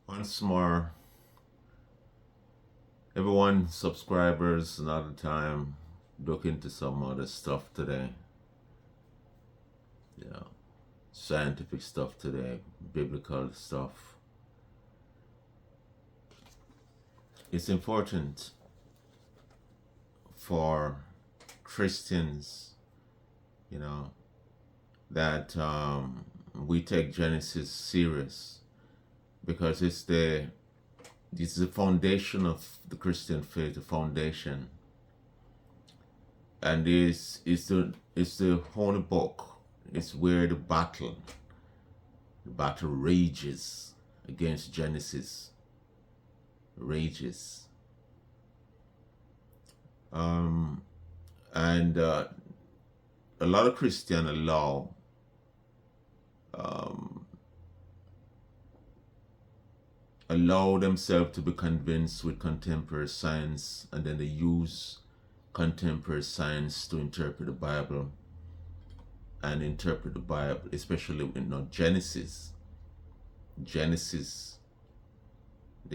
Once more, everyone, subscribers, another time, look into some other stuff today. Yeah, scientific stuff today, biblical stuff. It's important for Christians, you know, that we take Genesis serious because it's the foundation of the Christian faith, the foundation, and it's the holy book. It's where the battle rages against Genesis, rages, and a lot of Christians allow themselves to be convinced with contemporary science, and then they use contemporary science to interpret the Bible and interpret the Bible, especially in Genesis. They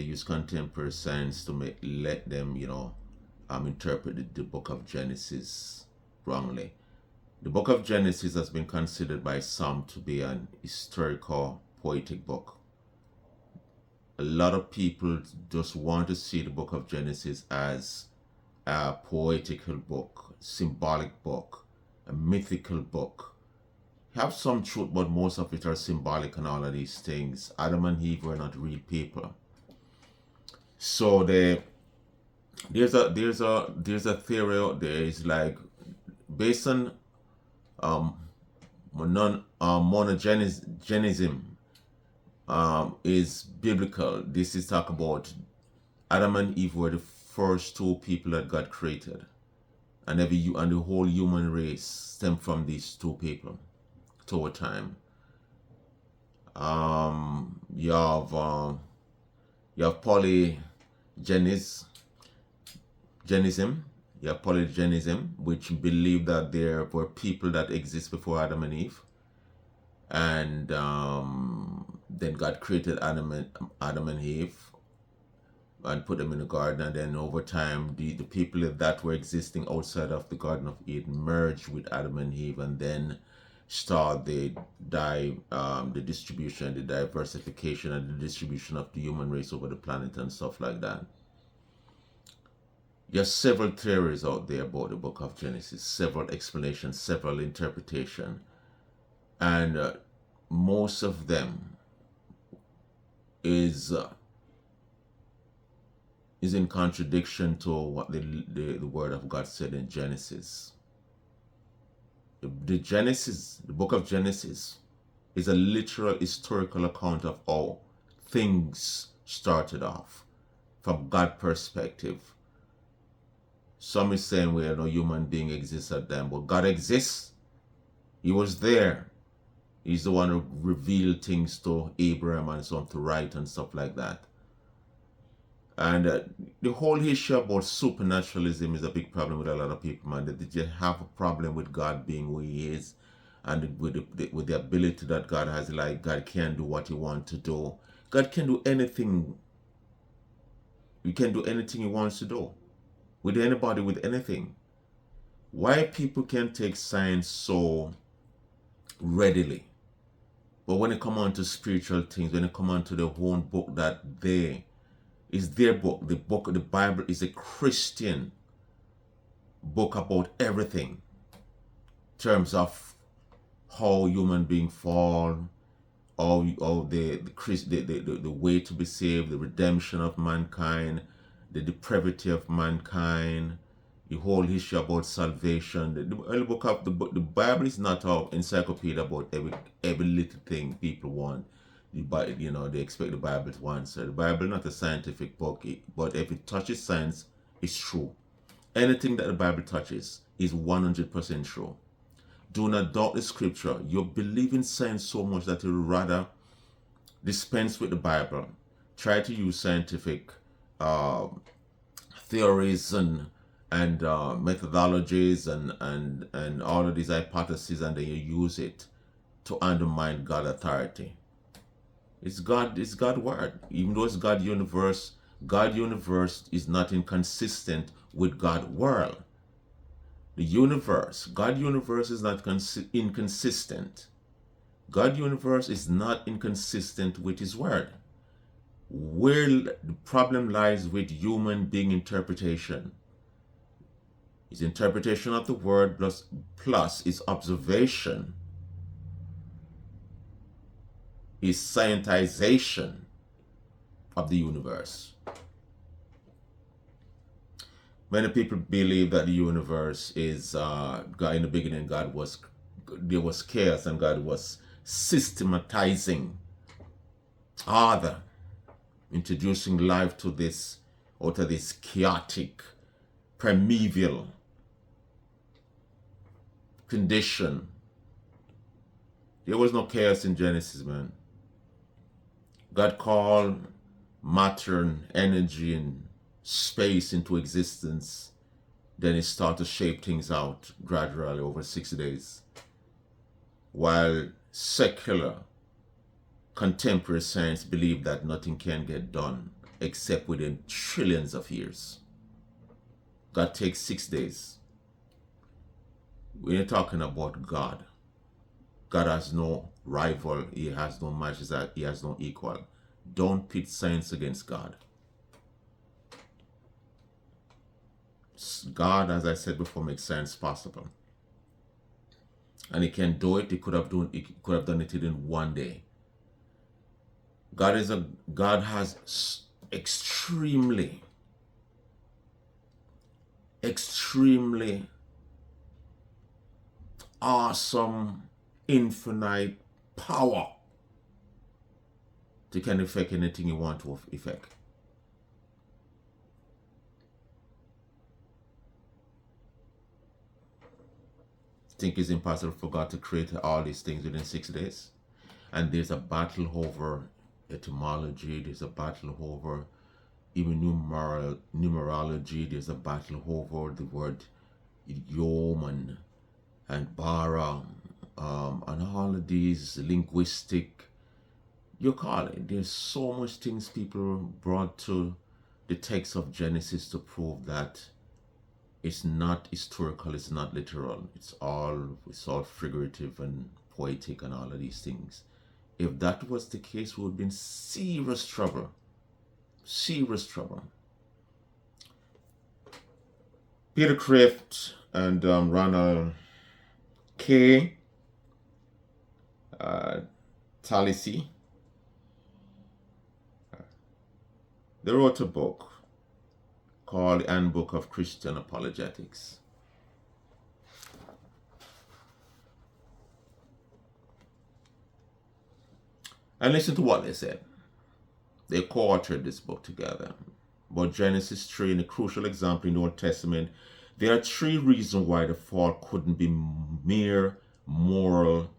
use contemporary science to let them, interpret the book of Genesis wrongly. The book of Genesis has been considered by some to be an historical, poetic book. A lot of people just want to see the book of Genesis as a poetical book, symbolic book, a mythical book. Have some truth, but most of it are symbolic and all of these things. Adam and Eve were not real people. So there's a theory out there. It's like based on monogenism is biblical. This is talk about Adam and Eve were the first two people that God created, and the whole human race stemmed from these two people. Over time, you have polygenism. You have polygenism, which believe that there were people that exist before Adam and Eve, and then God created Adam and Eve and put them in the garden, and then over time the people that were existing outside of the Garden of Eden merged with Adam and Eve, and then start the distribution, the diversification, and the distribution of the human race over the planet and stuff like that. There's several theories out there about the book of Genesis, several explanations, several interpretations, and most of them is in contradiction to what the Word of God said in Genesis. The book of Genesis is a literal historical account of how things started off from God's perspective. Some is saying where no human being exists at them, but God exists. He was there. He's the one who revealed things to Abraham and so on to write and stuff like that. And the whole issue about supernaturalism is a big problem with a lot of people, man. That they have a problem with God being who He is, and with the ability that God has. Like God can do what He wants to do. God can do anything. He can do anything He wants to do with anybody, with anything. Why people can take science so readily, but when it come on to spiritual things, when it come on to the own book that is their book. The book of the Bible is a Christian book about everything. In terms of how human beings fall, how the way to be saved, the redemption of mankind, the depravity of mankind, the whole issue about salvation. The Bible is not an encyclopedia about every little thing people want. They expect the Bible to answer. The Bible is not a scientific book, but if it touches science, it's true. Anything that the Bible touches is 100% true. Do not doubt the scripture. You believe in science so much that you would rather dispense with the Bible. Try to use scientific theories and methodologies and all of these hypotheses, and then you use it to undermine God's authority. It's God word. Even though it's God universe is not inconsistent with God world. The universe, God universe is not inconsistent. God universe is not inconsistent with his word. Where the problem lies with human being interpretation. His interpretation of the word plus his observation, his scientization of the universe. Many people believe that the universe is God. In the beginning, there was chaos and God was systematizing order, introducing life to this, or to this chaotic, primeval condition. There was no chaos in Genesis, man. God called matter and energy and space into existence. Then he started to shape things out gradually over 6 days. While secular contemporary science believe that nothing can get done except within trillions of years. God takes 6 days. We're talking about God. God has no rival, he has no match, he has no equal. Don't pit science against God. God, as I said before, makes science possible. And he can do it, he could have done it in 1 day. God has extremely awesome, infinite power to can affect anything you want to affect. Think it's impossible for God to create all these things within 6 days? And there's a battle over etymology, there's a battle over even numerology, there's a battle over the word idiom and Berra, and all of these linguistic, you call it. There's so much things people brought to the text of Genesis to prove that it's not historical, it's not literal, it's all figurative and poetic and all of these things. If that was the case, we would be in serious trouble. Serious trouble. Peter Kraft and Ronald K. Talisi, they wrote a book called The Handbook of Christian Apologetics. And listen to what they said. They co-authored this book together. But Genesis 3, in a crucial example in the Old Testament, there are 3 reasons why the fall couldn't be mere moral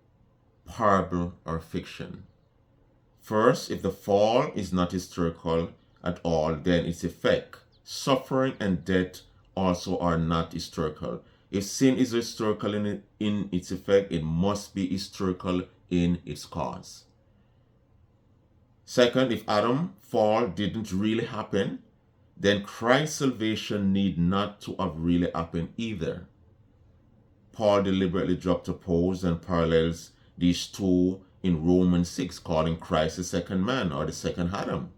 parable or fiction. First, if the fall is not historical at all, then its effect, suffering and death also are not historical. If sin is historical in its effect, it must be historical in its cause. Second, if Adam's fall didn't really happen, then Christ's salvation need not to have really happened either. Paul deliberately juxtaposes and parallels these two in Romans 6, calling Christ the second man or the second Adam.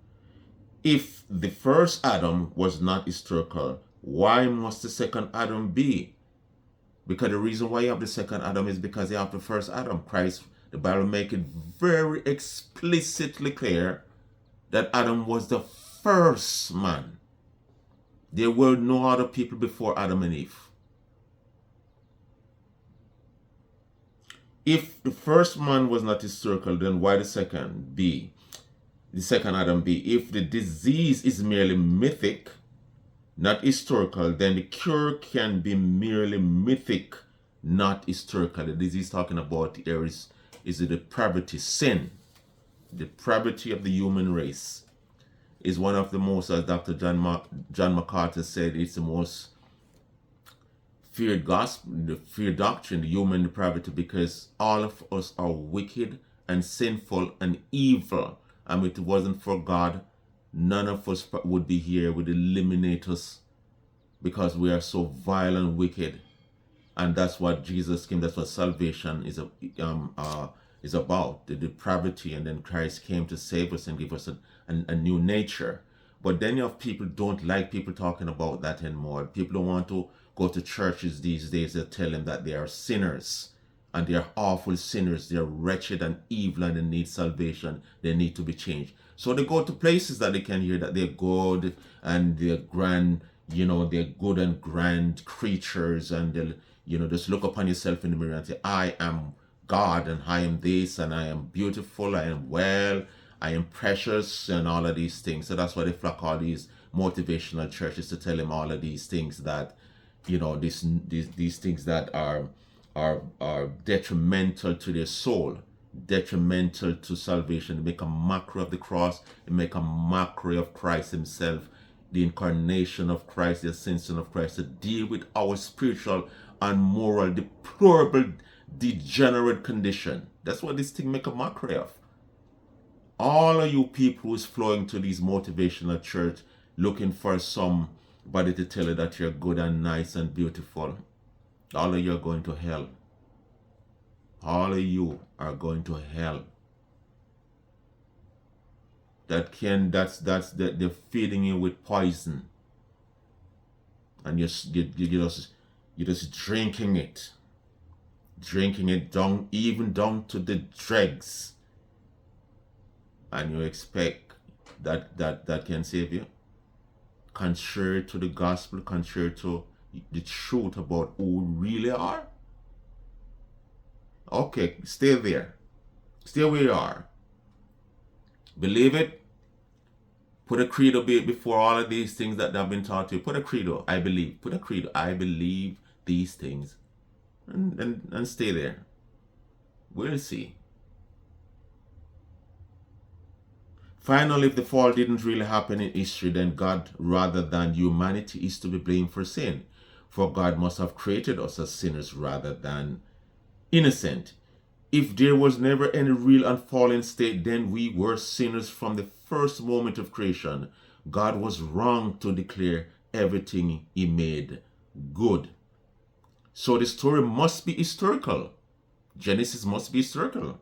If the first Adam was not historical, why must the second Adam be? Because the reason why you have the second Adam is because you have the first Adam. Christ, the Bible make it very explicitly clear that Adam was the first man. There were no other people before Adam and Eve. If the first man was not historical, then why the second Adam be? If the disease is merely mythic, not historical, then the cure can be merely mythic, not historical. The disease talking about here is the depravity, sin. The depravity of the human race is one of the most, as Dr. John MacArthur said, it's the most feared gospel, the feared doctrine, the human depravity, because all of us are wicked and sinful and evil, And if it wasn't for God, none of us would be here, would eliminate us because we are so vile and wicked. And that's what Jesus came, that's what salvation is about, the depravity. And then Christ came to save us and give us a new nature. But then you have people don't like people talking about that anymore. People don't want to go to churches these days that tell them that they are sinners. And they are awful sinners. They are wretched and evil and they need salvation. They need to be changed. So they go to places that they can hear that they're good and they're grand, they're good and grand creatures. And they'll, just look upon yourself in the mirror and say, I am God and I am this and I am beautiful, I am well, I am precious and all of these things. So that's why they flock all these motivational churches to tell them all of these things that, these things that are detrimental to their soul, detrimental to salvation. They make a mockery of the cross. They make a mockery of Christ himself, the incarnation of Christ, the ascension of Christ, to deal with our spiritual and moral, deplorable, degenerate condition. That's what this thing make a mockery of. All of you people who's flowing to these motivational church looking for somebody to tell you that you're good and nice and beautiful, all of you are going to hell. All of you are going to hell. They're feeding you with poison, and you're just drinking it down, even down to the dregs, and you expect that can save you, contrary to the gospel, contrary to the truth about who we really are. Okay, stay there. Stay where you are. Believe it. Put a credo before all of these things that have been taught to you. Put a credo, I believe. Put a credo, I believe these things. And stay there. We'll see. Finally, if the fall didn't really happen in history, then God, rather than humanity, is to be blamed for sin. For God must have created us as sinners rather than innocent. If there was never any real unfallen state, then we were sinners from the first moment of creation. God was wrong to declare everything he made good. So the story must be historical. Genesis must be historical.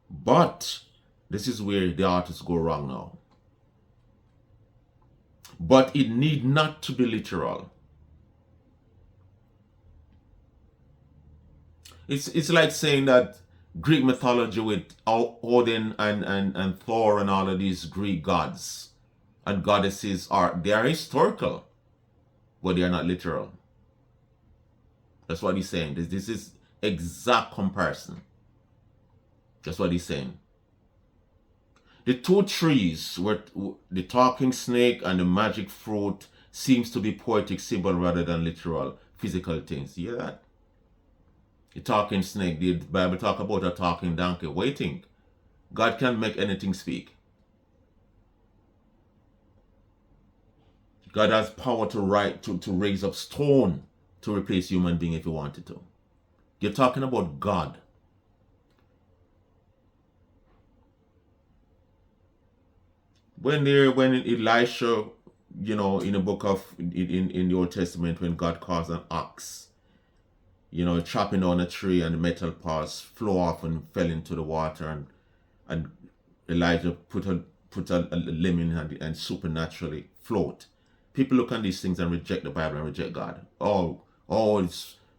But this is where the authors go wrong now. But it need not to be literal. It's like saying that Greek mythology with Odin and Thor and all of these Greek gods and goddesses they are historical, but they are not literal. That's what he's saying. This is exact comparison. That's what he's saying. The two trees, the talking snake and the magic fruit, seems to be poetic symbol rather than literal physical things. You hear that? The talking snake, the Bible talk about a talking donkey. What do you think? God can make anything speak. God has power to raise up stone to replace human being if he wanted to. You're talking about God. When Elisha, in the book of in the Old Testament, when God caused an ox, chopping down a tree and the metal parts flew off and fell into the water, and Elijah put a limb in and supernaturally float. People look at these things and reject the Bible and reject God.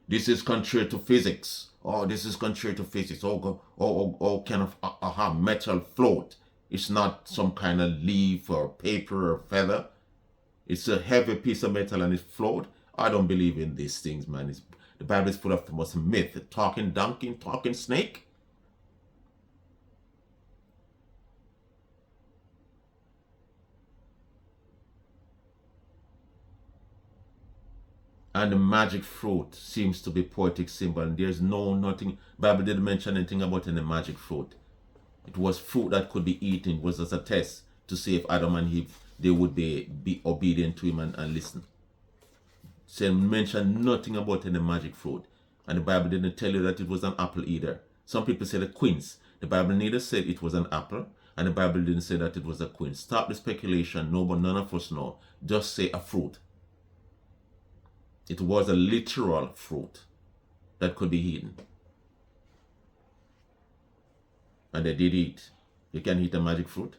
This is contrary to physics. This is contrary to physics. Can a metal float? It's not some kind of leaf or paper or feather. It's a heavy piece of metal and it float. I don't believe in these things, man. The Bible is full of the most myth. Talking donkey, talking snake. And the magic fruit seems to be poetic symbol. And there's nothing. Bible didn't mention anything about any magic fruit. It was fruit that could be eaten. It was as a test to see if Adam and Eve, they would be obedient to him and listen. So mention nothing about any magic fruit. And the Bible didn't tell you that it was an apple either. Some people say the quince. The Bible neither said it was an apple, and the Bible didn't say that it was a queen. Stop the speculation. No, but none of us know. Just say a fruit. It was a literal fruit that could be eaten. And they did eat. You can eat a magic fruit.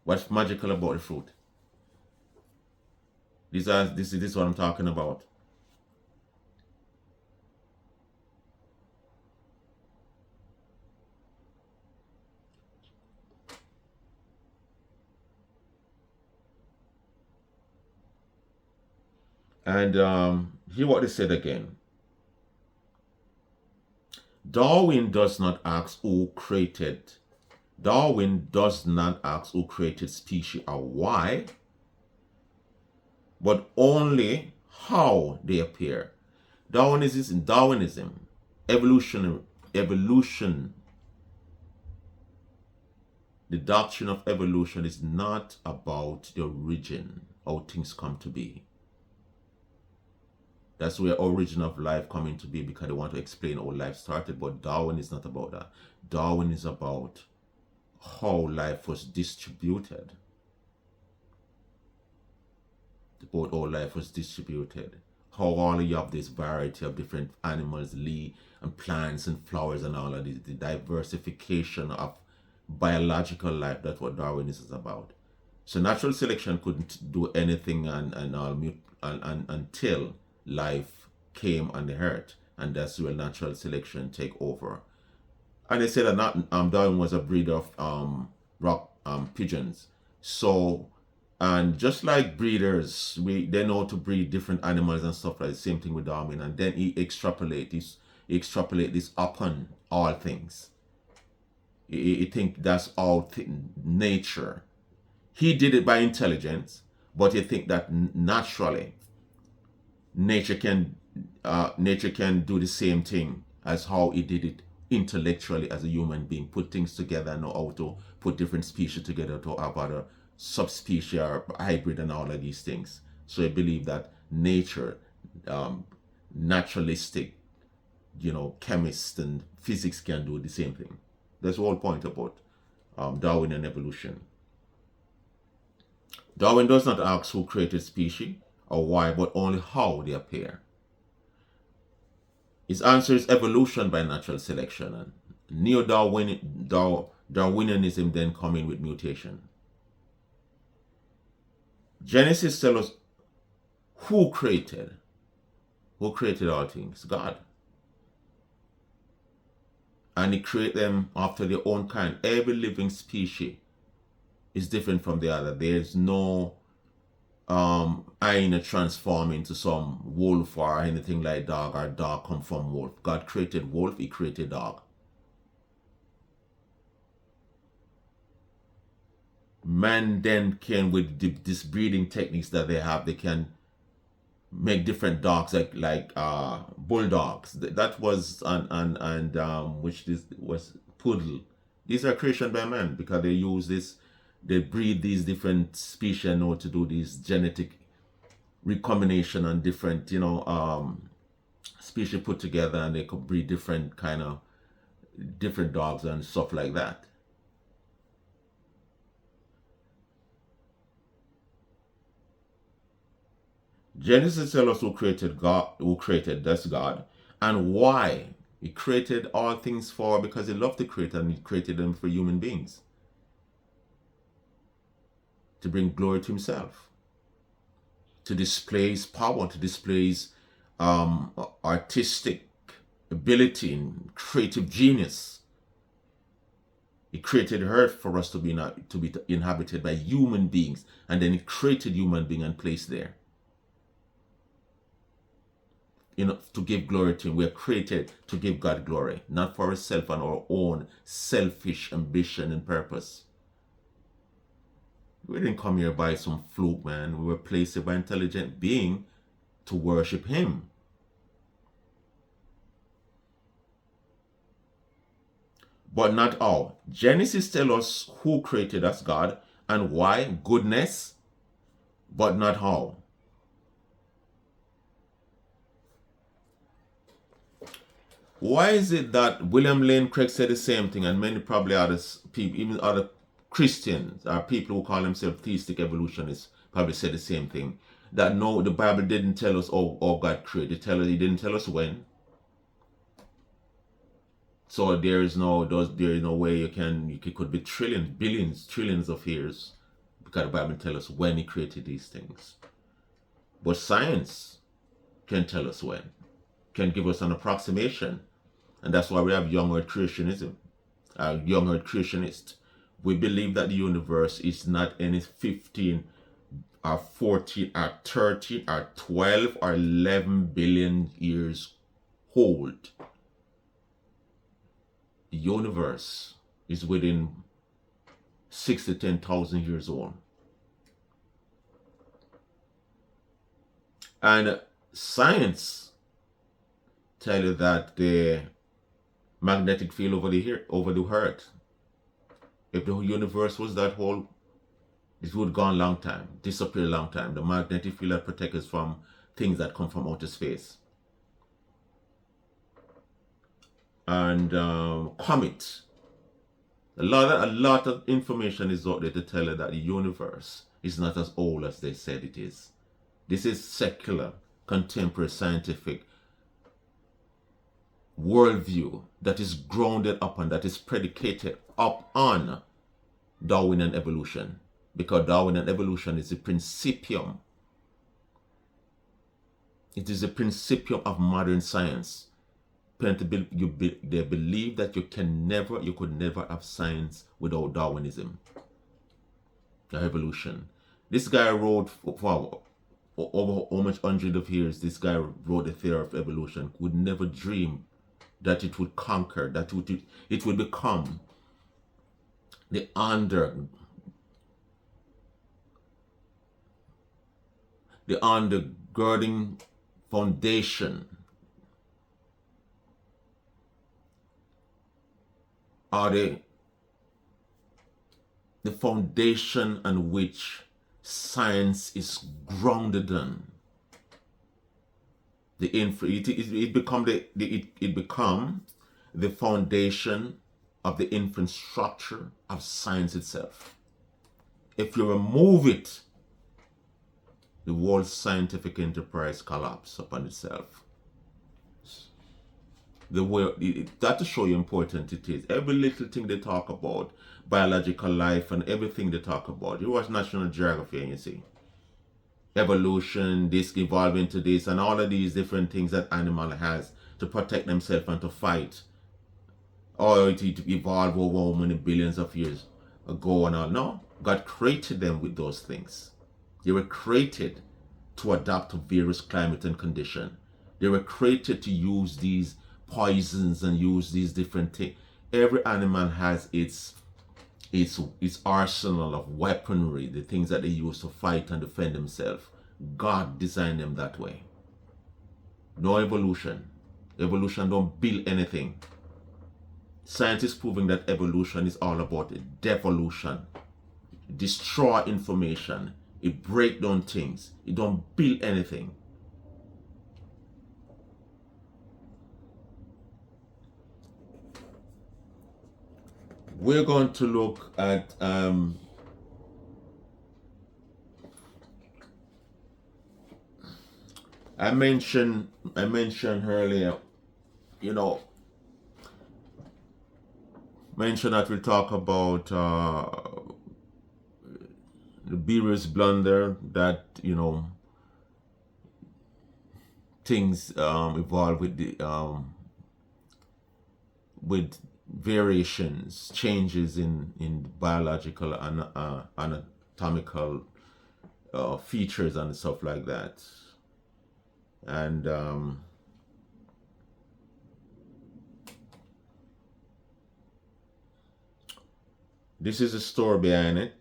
What's magical about the fruit? This is what I'm talking about. And hear what they said again. Darwin does not ask who created. Darwin does not ask who created species or why, but only how they appear. Darwinism, evolution, the doctrine of evolution is not about the origin, how things come to be. That's where origin of life come into be, because they want to explain how life started. But Darwin is not about that. Darwin is about how life was distributed. About how life was distributed. How all you have this variety of different animals, leaves and plants and flowers and all of this. The diversification of biological life. That's what Darwin is about. So natural selection couldn't do anything until life came on the earth, and that's where natural selection take over. And they say that Darwin was a breeder of rock pigeons. So, and just like breeders, they know to breed different animals and stuff like the same thing with Darwin. And then he extrapolate this upon all things. He think that's all nature. He did it by intelligence, but you think that naturally nature can do the same thing as how he did it intellectually as a human being, put things together, know how to put different species together to have other subspecies or hybrid and all of these things. So I believe that nature, naturalistic, chemists and physics can do the same thing. That's the whole point about Darwinian evolution. Darwin does not ask who created species or why, but only how they appear. His answer is evolution by natural selection, and Darwinianism then come in with mutation. Genesis tells us who created all things. God. And he created them after their own kind. Every living species is different from the other. There's no hyena transform into some wolf or anything like dog, or dog come from wolf. God created wolf, he created dog. Man then came with this breeding techniques that they have. They can make different dogs like bulldogs. That was which this was poodle. These are creation by man, because they use this. They breed these different species and know to do these genetic recombination and different, species put together, and they could breed different different dogs and stuff like that. Genesis tells us who created God, that's God, and why. He created all things because he loved to create, and he created them for human beings, to bring glory to himself, to display his power, to display his artistic ability and creative genius. He created earth for us to be inhabited by human beings, and then he created human being and placed there. To give glory to him. We are created to give God glory, not for ourselves and our own selfish ambition and purpose. We didn't come here by some fluke, man. We were placed here by an intelligent being to worship him. But not all. Genesis tells us who created us, God, and why, goodness, but not how. Why is it that William Lane Craig said the same thing, and many probably other people, even other Christians or people who call themselves theistic evolutionists probably say the same thing. That no, the Bible didn't tell us how God created. He didn't tell us when. So there is no way it could be trillions, billions, trillions of years, because the Bible tells us when He created these things. But science can tell us when, can give us an approximation, and that's why we have young earth creationism, young earth creationist. We believe that the universe is not any 15 or 14 or 13 or 12 or 11 billion years old. The universe is within 6 to 10,000 years old. And science tell you that the magnetic field over the earth, if the universe was that whole, it would go a long time, disappear a long time. The magnetic field that protects us from things that come from outer space. And comet. A lot of information is out there to tell you that the universe is not as old as they said it is. This is secular, contemporary, scientific worldview that is grounded upon, that is predicated upon Darwinian evolution. Because Darwinian evolution is the principium. It is the principium of modern science. They believe that you could never have science without Darwinism, the evolution. This guy wrote for over almost 100 of years. This guy wrote the theory of evolution. Would never dream that it would conquer, that it would become the undergirding foundation, or the foundation on which science is grounded on. It become the foundation of the infrastructure of science itself. If you remove it, the whole scientific enterprise collapses upon itself. That to show you important it is. Every little thing they talk about, biological life and everything they talk about. You watch National Geography and you see evolution, this evolving to this, and all of these different things that animal has to protect themselves and to fight. Or it evolved over how many billions of years ago and all. No, God created them with those things. They were created to adapt to various climate and condition. They were created to use these poisons and use these different things. Every animal has its arsenal of weaponry, the things that they use to fight and defend themselves. God designed them that way. No evolution. Evolution don't build anything. Science is proving that evolution is all about devolution. It destroy information. It break down things. It don't build anything. We're going to look at I mentioned earlier, mentioned that we'll talk about the Berra's blunder, that things evolve with variations, changes in biological and anatomical features and stuff like that. And this is the story behind it.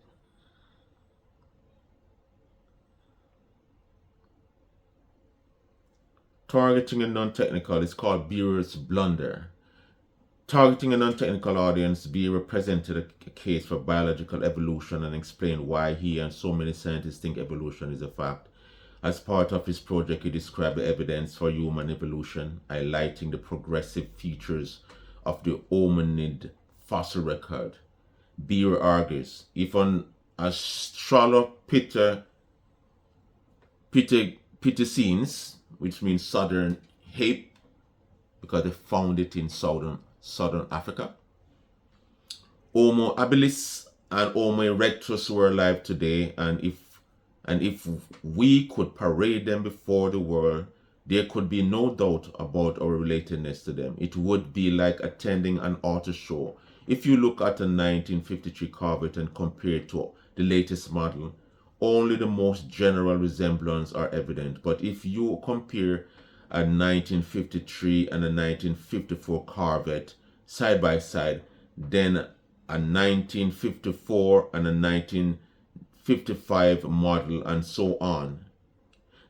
Targeting a non-technical is called Berra's blunder. Targeting a non-technical audience, Berra presented a case for biological evolution and explained why he and so many scientists think evolution is a fact. As part of his project, he described the evidence for human evolution, highlighting the progressive features of the hominid fossil record. Berra argues, if an Australopithecines, which means southern ape, because they found it in southern Africa, Homo habilis and Homo erectus were alive today, and if we could parade them before the world, there could be no doubt about our relatedness to them. It would be like attending an auto show. If you look at a 1953 Corvette and compare it to the latest model, only the most general resemblance are evident. But if you compare a 1953 and a 1954 Corvette side by side, then a 1954 and a 1955 model, and so on,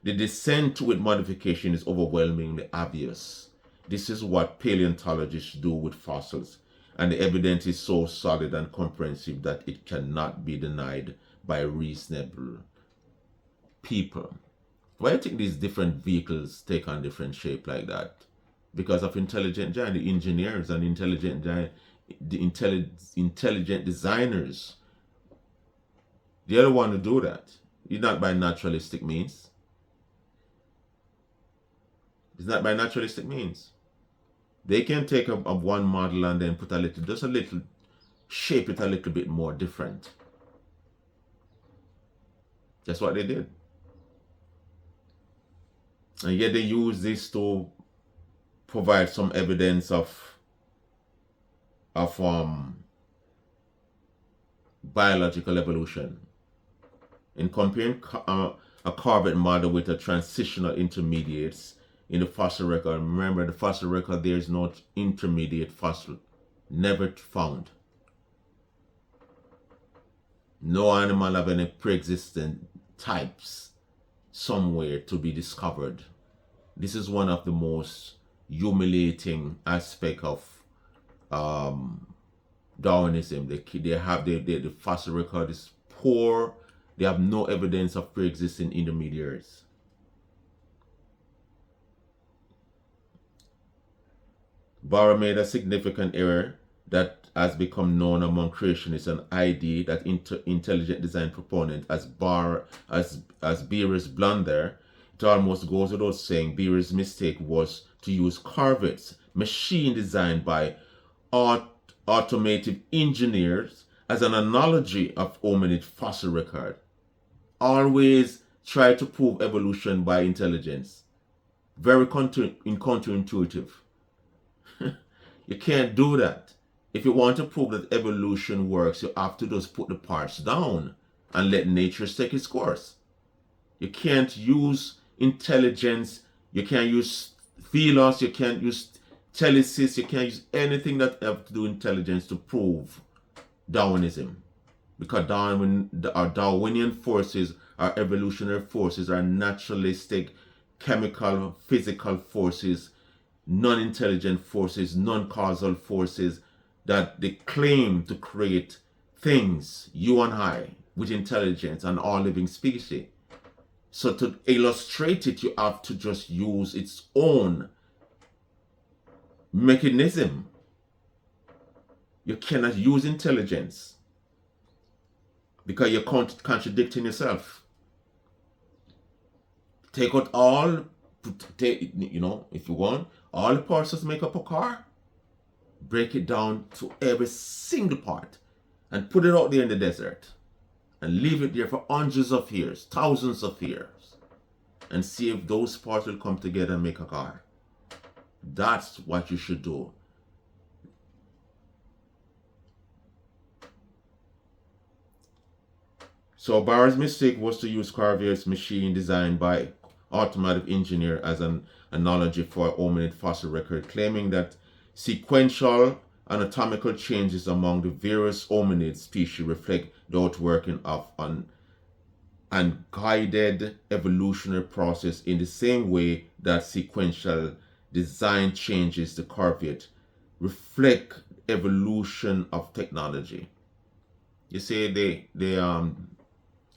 the descent with modification is overwhelmingly obvious. This is what paleontologists do with fossils, and the evidence is so solid and comprehensive that it cannot be denied by reasonable people. Why do you think these different vehicles take on different shape like that? Because of intelligent giant, the engineers and intelligent giant, the intelligent designers. They're the one to do that. It's not by naturalistic means. It's not by naturalistic means. They can take a one model and then put just a little, shape it a little bit more different. That's what they did. And yet they use this to provide some evidence of biological evolution. In comparing a Corvette model with a transitional intermediates in the fossil record, remember the fossil record, there is no intermediate fossil, never found. No animal of any pre-existent types somewhere to be discovered. This is one of the most humiliating aspects of Darwinism. The fossil record is poor. They have no evidence of pre-existing intermediaries. Berra made a significant error that has become known among creationists, an idea that intelligent design proponent as Berra's blunder. It almost goes without saying Berra's mistake was to use Corvettes, machine designed by automotive engineers, as an analogy of hominid fossil record. Always try to prove evolution by intelligence. Very counterintuitive. You can't do that. If you want to prove that evolution works, you have to just put the parts down and let nature take its course. You can't use intelligence, you can't use philos, you can't use telesis, you can't use anything that have to do intelligence to prove Darwinism. Because our Darwinian forces, our evolutionary forces, are naturalistic, chemical, physical forces, non-intelligent forces, non-causal forces that they claim to create things, you and I, with intelligence and all living species. So to illustrate it, you have to just use its own mechanism. You cannot use intelligence because you're contradicting yourself. Take out all, if you want, all the parts that make up a car, break it down to every single part and put it out there in the desert and leave it there for hundreds of years, thousands of years, and see if those parts will come together and make a car. That's what you should do. So Berra's mistake was to use Corvette's machine designed by automotive engineer as an analogy for hominid fossil record, claiming that sequential anatomical changes among the various hominid species reflect the outworking of an unguided evolutionary process in the same way that sequential design changes the Corvette reflect evolution of technology. You see,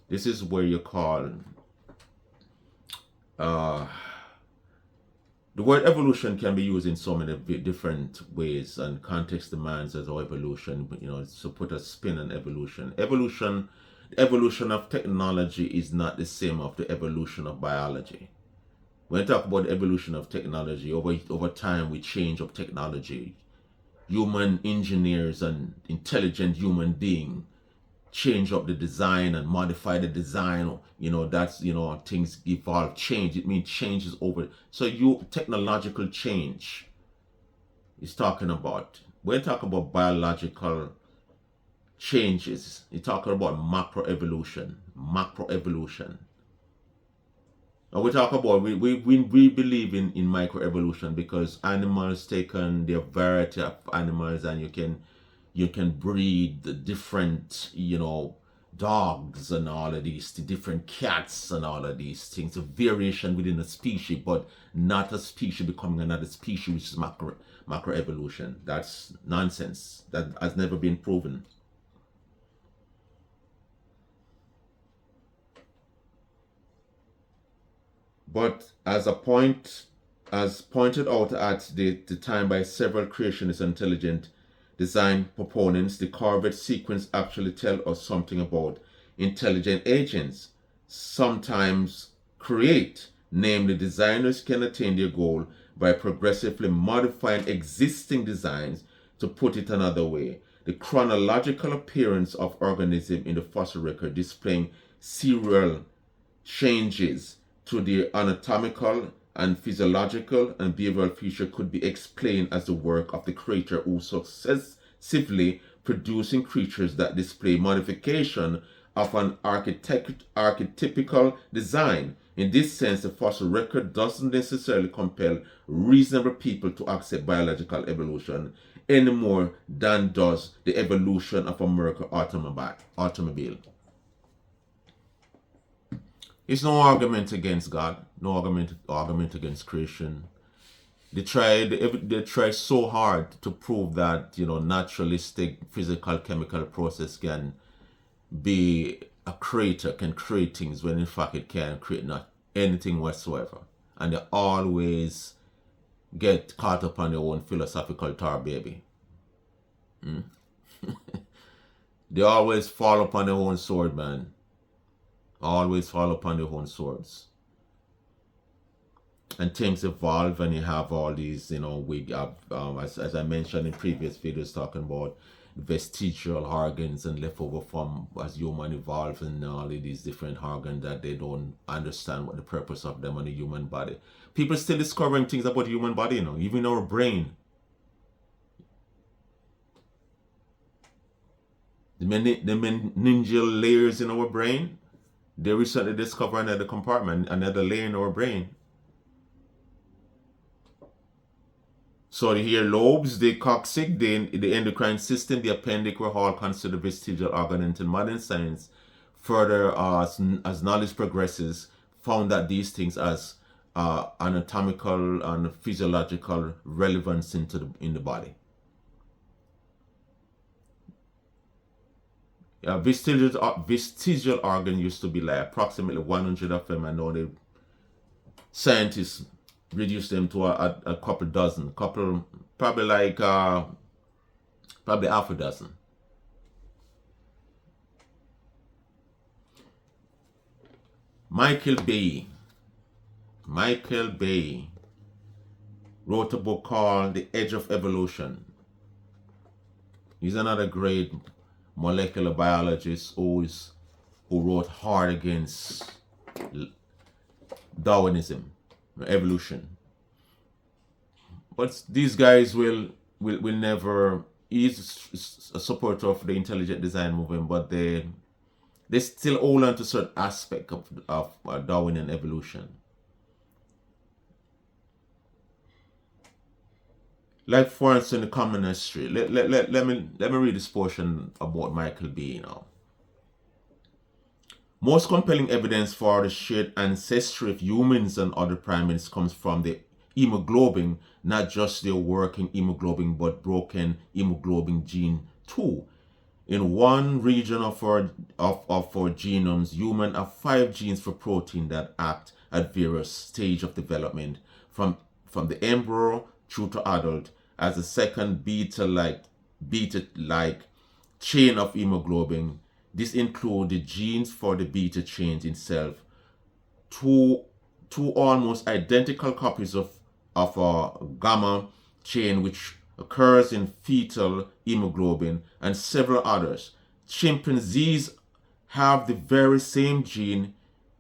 this is where you call The word evolution can be used in so many different ways, and context demands as our evolution, to put a spin on evolution. Evolution of technology is not the same of the evolution of biology. When I talk about the evolution of technology, over time we change of technology. Human engineers and intelligent human beings change up the design and modify the design. That's, things evolve, change. It means change is over. So technological change is talking about. When you talk about biological changes, you're talking about macroevolution. And we talk about, we believe in microevolution because animals take on their variety of animals, and you can breed the different, dogs and all of these, the different cats and all of these things, a variation within a species, but not a species becoming another species, which is macroevolution. That's nonsense. That has never been proven. But as pointed out at the time by several creationist intelligent design proponents, the Corvette sequence actually tell us something about intelligent agents sometimes create. Namely, designers can attain their goal by progressively modifying existing designs. To put it another way, the chronological appearance of organisms in the fossil record displaying serial changes to the anatomical and physiological and behavioral feature could be explained as the work of the creator who successively producing creatures that display modification of an archetypical design. In this sense, the fossil record doesn't necessarily compel reasonable people to accept biological evolution any more than does the evolution of a miracle automobile. It's no argument against God, no argument against creation. They try so hard to prove that naturalistic physical chemical process can be a creator, can create things, when in fact it can create not anything whatsoever. And they always get caught up on their own philosophical tar baby. They always fall upon their own sword, man. Always fall upon their own swords. And things evolve, and you have all these, we have, as I mentioned in previous videos, talking about vestigial organs and leftover from as human evolves, and all of these different organs that they don't understand what the purpose of them on the human body. People still discovering things about the human body, even our brain. The meningeal layers in our brain, they recently discovered another compartment, another layer in our brain. So the earlobes, the coccyx, the endocrine system, the appendix were all considered vestigial organ until modern science, further as knowledge progresses, found that these things as anatomical and physiological relevance in the body. Vestigial organ used to be like approximately 100 of them, and now the scientists reduced them to a couple dozen, probably half a dozen. Michael Bay wrote a book called The Edge of Evolution. He's another great molecular biologist who wrote hard against Darwinism, evolution. But these guys will never. He's a supporter of the intelligent design movement, but they still hold on to certain aspect of Darwinian evolution. Like, for instance, the common history. Let me read this portion about Michael B. Most compelling evidence for the shared ancestry of humans and other primates comes from the hemoglobin, not just their working hemoglobin, but broken hemoglobin gene too. In one region of our genomes, humans have 5 genes for protein that act at various stages of development, from from the embryo through to adult as the second beta-like chain of hemoglobin. This includes the genes for the beta chain itself, two almost identical copies of a gamma chain which occurs in fetal hemoglobin, and several others. Chimpanzees have the very same gene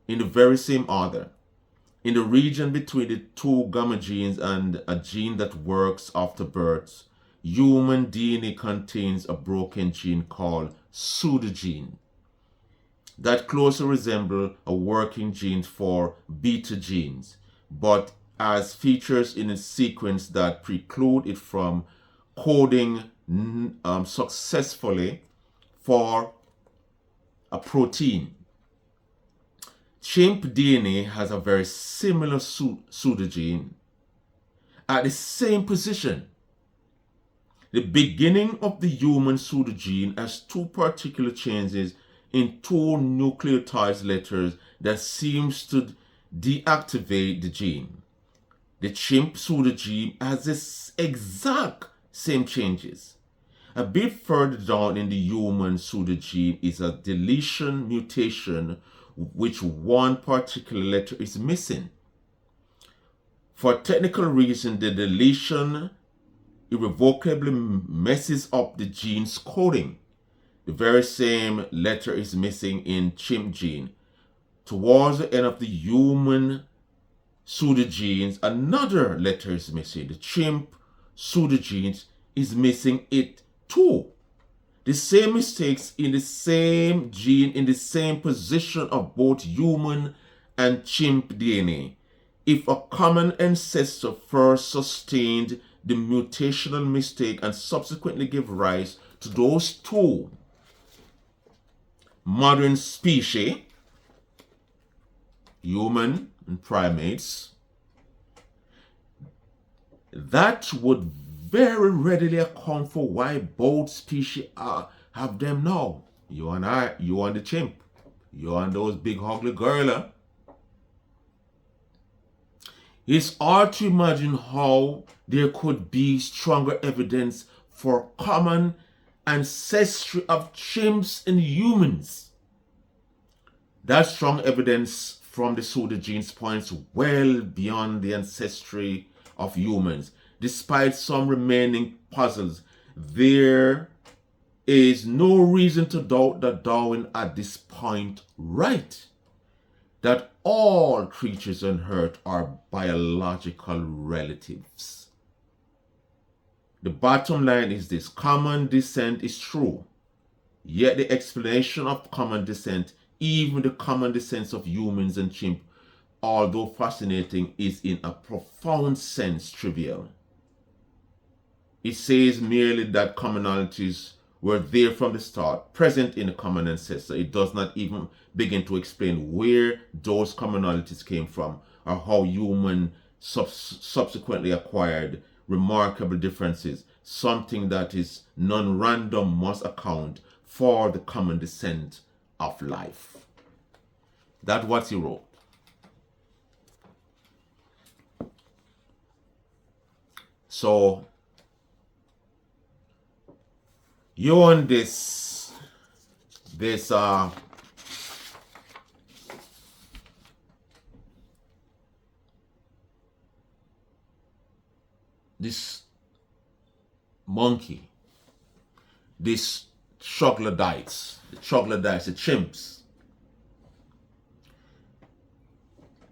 in the very same order. In the region between the two gamma genes and a gene that works after birth, human DNA contains a broken gene called pseudogene that closely resembles a working gene for beta genes, but has features in its sequence that preclude it from coding successfully for a protein. Chimp DNA has a very similar pseudogene at the same position. The beginning of the human pseudogene has two particular changes in two nucleotide letters that seems to deactivate the gene. The chimp pseudogene has the exact same changes. A bit further down in the human pseudogene is a deletion mutation which one particular letter is missing. For technical reason, the deletion irrevocably messes up the gene's coding. The very same letter is missing in chimp gene. Towards the end of the human pseudogenes, another letter is missing. The chimp pseudogenes is missing it too. The same mistakes in the same gene in the same position of both human and chimp DNA. If a common ancestor first sustained the mutational mistake and subsequently gave rise to those two modern species, human and primates, that would very readily account for why both species have them now. You and I, you and the chimp, you and those big ugly gorilla. It's hard to imagine how there could be stronger evidence for common ancestry of chimps and humans. That strong evidence from the pseudogenes points well beyond the ancestry of humans. Despite some remaining puzzles, there is no reason to doubt that Darwin at this point right, that all creatures on earth are biological relatives. The bottom line is this: common descent is true, yet the explanation of common descent, even the common descent of humans and chimp, although fascinating, is in a profound sense trivial. It says merely that commonalities were there from the start, present in a common ancestor. It does not even begin to explain where those commonalities came from or how human subsequently acquired remarkable differences. Something that is non-random must account for the common descent of life. That's what he wrote. So, you on this monkey, this troglodytes, the chimps.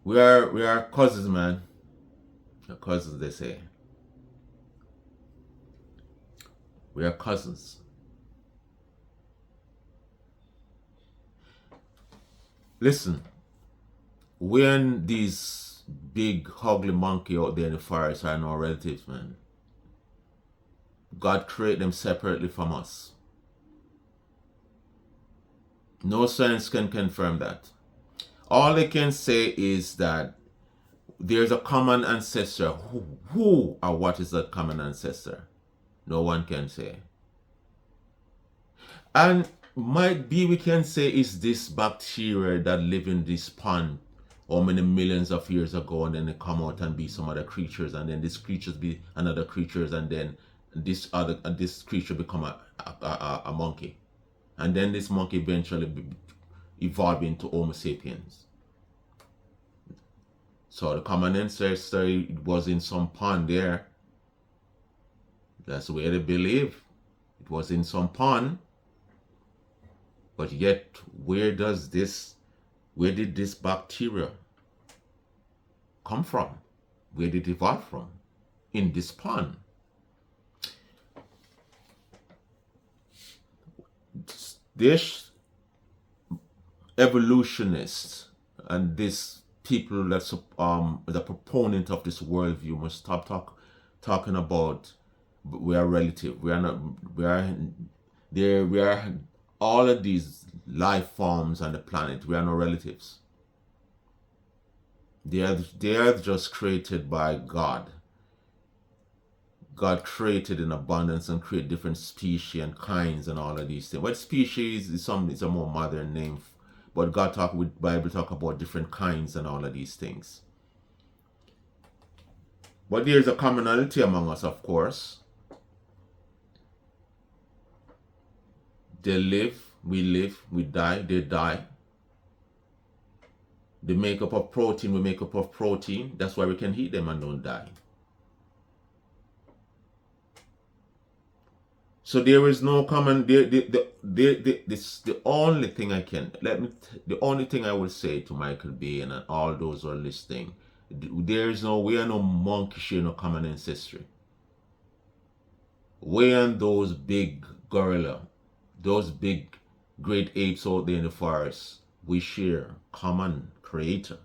We are cousins, man. We're cousins, they say. We are cousins. Listen, when these big ugly monkey out there in the forest are no relatives, man. God created them separately from us. No science can confirm that. All they can say is that there's a common ancestor. Who or what is that common ancestor? No one can say. And might be we can say is this bacteria that live in this pond how many millions of years ago, and then they come out and be some other creatures, and then these creatures be another creatures, and then this creature become a monkey, and then this monkey eventually evolve into Homo sapiens. So the common ancestor was in some pond there. That's the way they believe. It was in some pond. But yet, where did this bacteria come from? Where did it evolve from? In this pond. This evolutionists and this people that's the proponent of this worldview must stop talking about we are relative. We are not. We are there. We are all of these life forms on the planet. We are no relatives. They are just created by God. God created in abundance and created different species and kinds and all of these things. What species is a more modern name, but Bible talk about different kinds and all of these things. But there is a commonality among us, of course. They live, we die, they die. The makeup of protein, we make up of protein. That's why we can eat them and don't die. So there is no common. The only thing the only thing I will say to Michael Bay and all those who are listening, we are no monkey share no common ancestry. We and those big gorilla, those big great apes out there in the forest, we share common creator.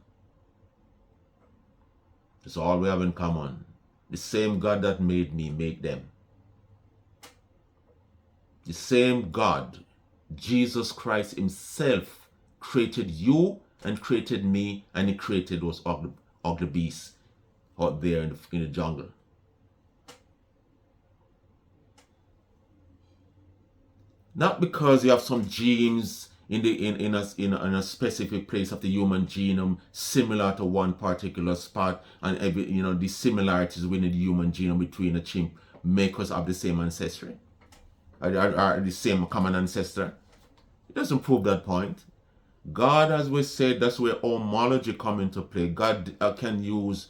That's all we have in common. The same God that made me made them. The same God, Jesus Christ himself, created you and created me, and he created those ugly beasts out there in the jungle. Not because you have some genes in a specific place of the human genome similar to one particular spot, and the similarities within the human genome between a chimp make us have the same ancestry, are the same common ancestor. It doesn't prove that point. God, as we said, that's where homology come into play. God can use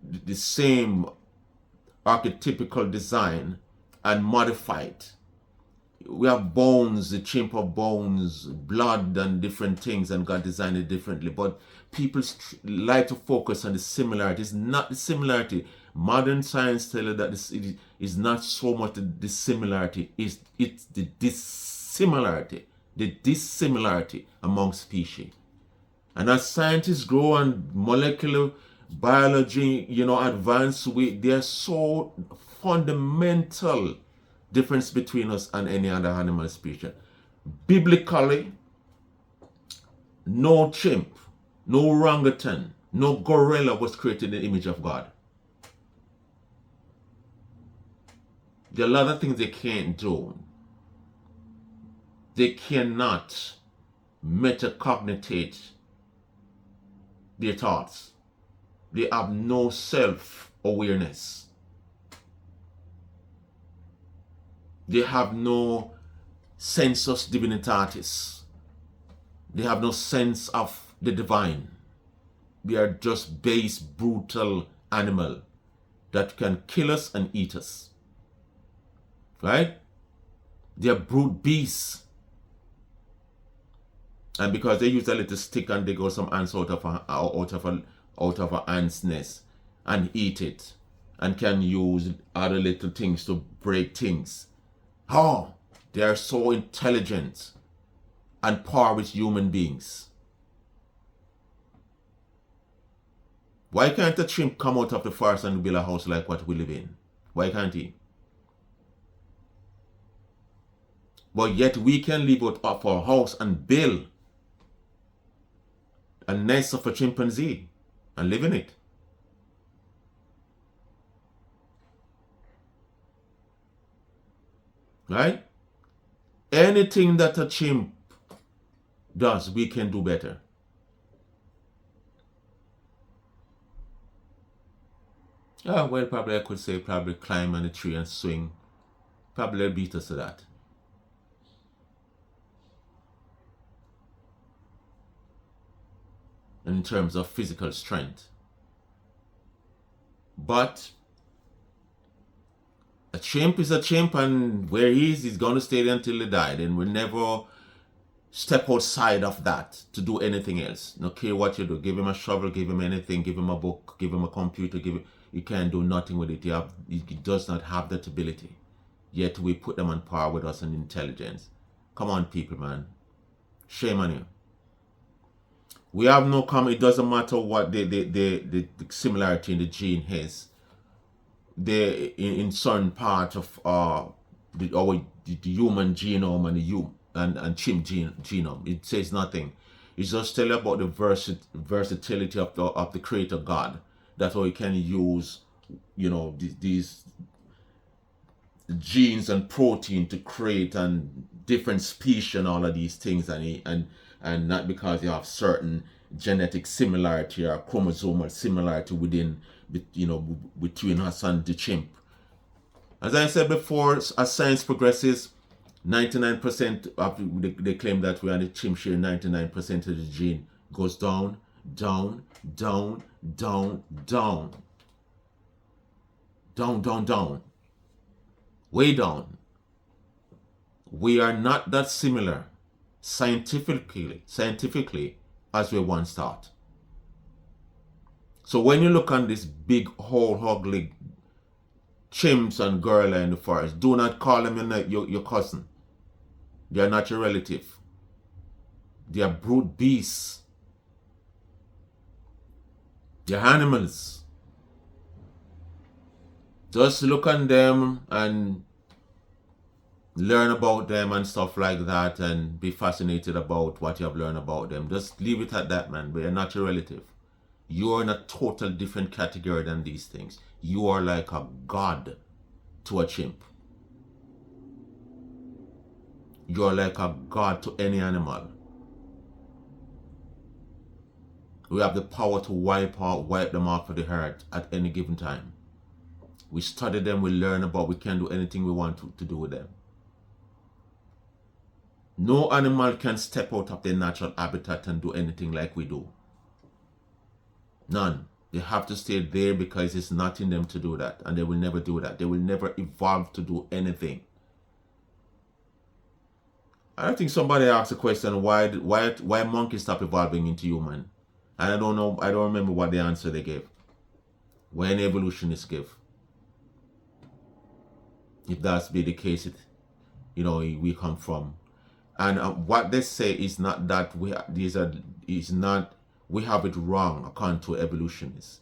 the same archetypical design and modify it. We have bones, the chimp of bones, blood and different things, and God designed it differently. But people like to focus on the similarity. It's not the similarity. Modern science tells you that it is not so much the similarity, it's the dissimilarity. The dissimilarity among species. And as scientists grow and molecular biology, advance, there's so fundamental difference between us and any other animal species. Biblically, no chimp, no orangutan, no gorilla was created in the image of God. There are a lot of things they can't do. They cannot metacognitate their thoughts. They have no self-awareness. They have no sensus divinitatis. They have no sense of the divine. They are just base, brutal animal that can kill us and eat us. Right? They are brute beasts. And because they use a little stick and dig out some ants out of a ant's nest and eat it, and can use other little things to break things. Oh, they are so intelligent and par with human beings. Why can't a chimp come out of the forest and build a house like what we live in? Why can't he? But yet we can live out of our house and build a nest of a chimpanzee and live in it. Right? Anything that a chimp does, we can do better. Well, probably I could say probably climb on a tree and swing. Probably they'll beat us to that. In terms of physical strength. But a chimp is a chimp, and where he is, he's going to stay there until he died, and we'll never step outside of that to do anything else. No care what you do. Give him a shovel, give him anything, give him a book, give him a computer, you can't do nothing with it. He does not have that ability. Yet we put them on par with us in intelligence. Come on, people, man. Shame on you. We have no common. It doesn't matter what the similarity in the gene is. In certain part of the human genome and and chimp genome, it says nothing. It's just tell you about the versatility of the Creator God. That's how you can use, these genes and protein to create and different species and all of these things, and not because you have certain genetic similarity or chromosomal similarity between us and the chimp. As I said before, as science progresses, 99% of they claim that we are the chimp share 99% of the gene goes down, down, down, down, down, down, down, down, way down. We are not that similar scientifically as we once thought. So when you look on this big, whole, ugly chimps and gorilla in the forest, do not call them your cousin. They are not your relative. They are brute beasts. They are animals. Just look on them and learn about them and stuff like that, and be fascinated about what you have learned about them. Just leave it at that, man. But you're not your relative. You are in a total different category than these things. You are like a god to a chimp. You are like a god to any animal. We have the power to wipe them off of the earth at any given time. We study them, we learn about, we can do anything we want to do with them. No animal can step out of their natural habitat and do anything like we do. None. They have to stay there because it's not in them to do that, and they will never do that. They will never evolve to do anything. I think somebody asked a question, why monkeys stop evolving into human? And I don't know, I don't remember what the answer they gave. When evolutionists give. If that's be the case, we come from. And what they say is not that we have it wrong according to evolutionists.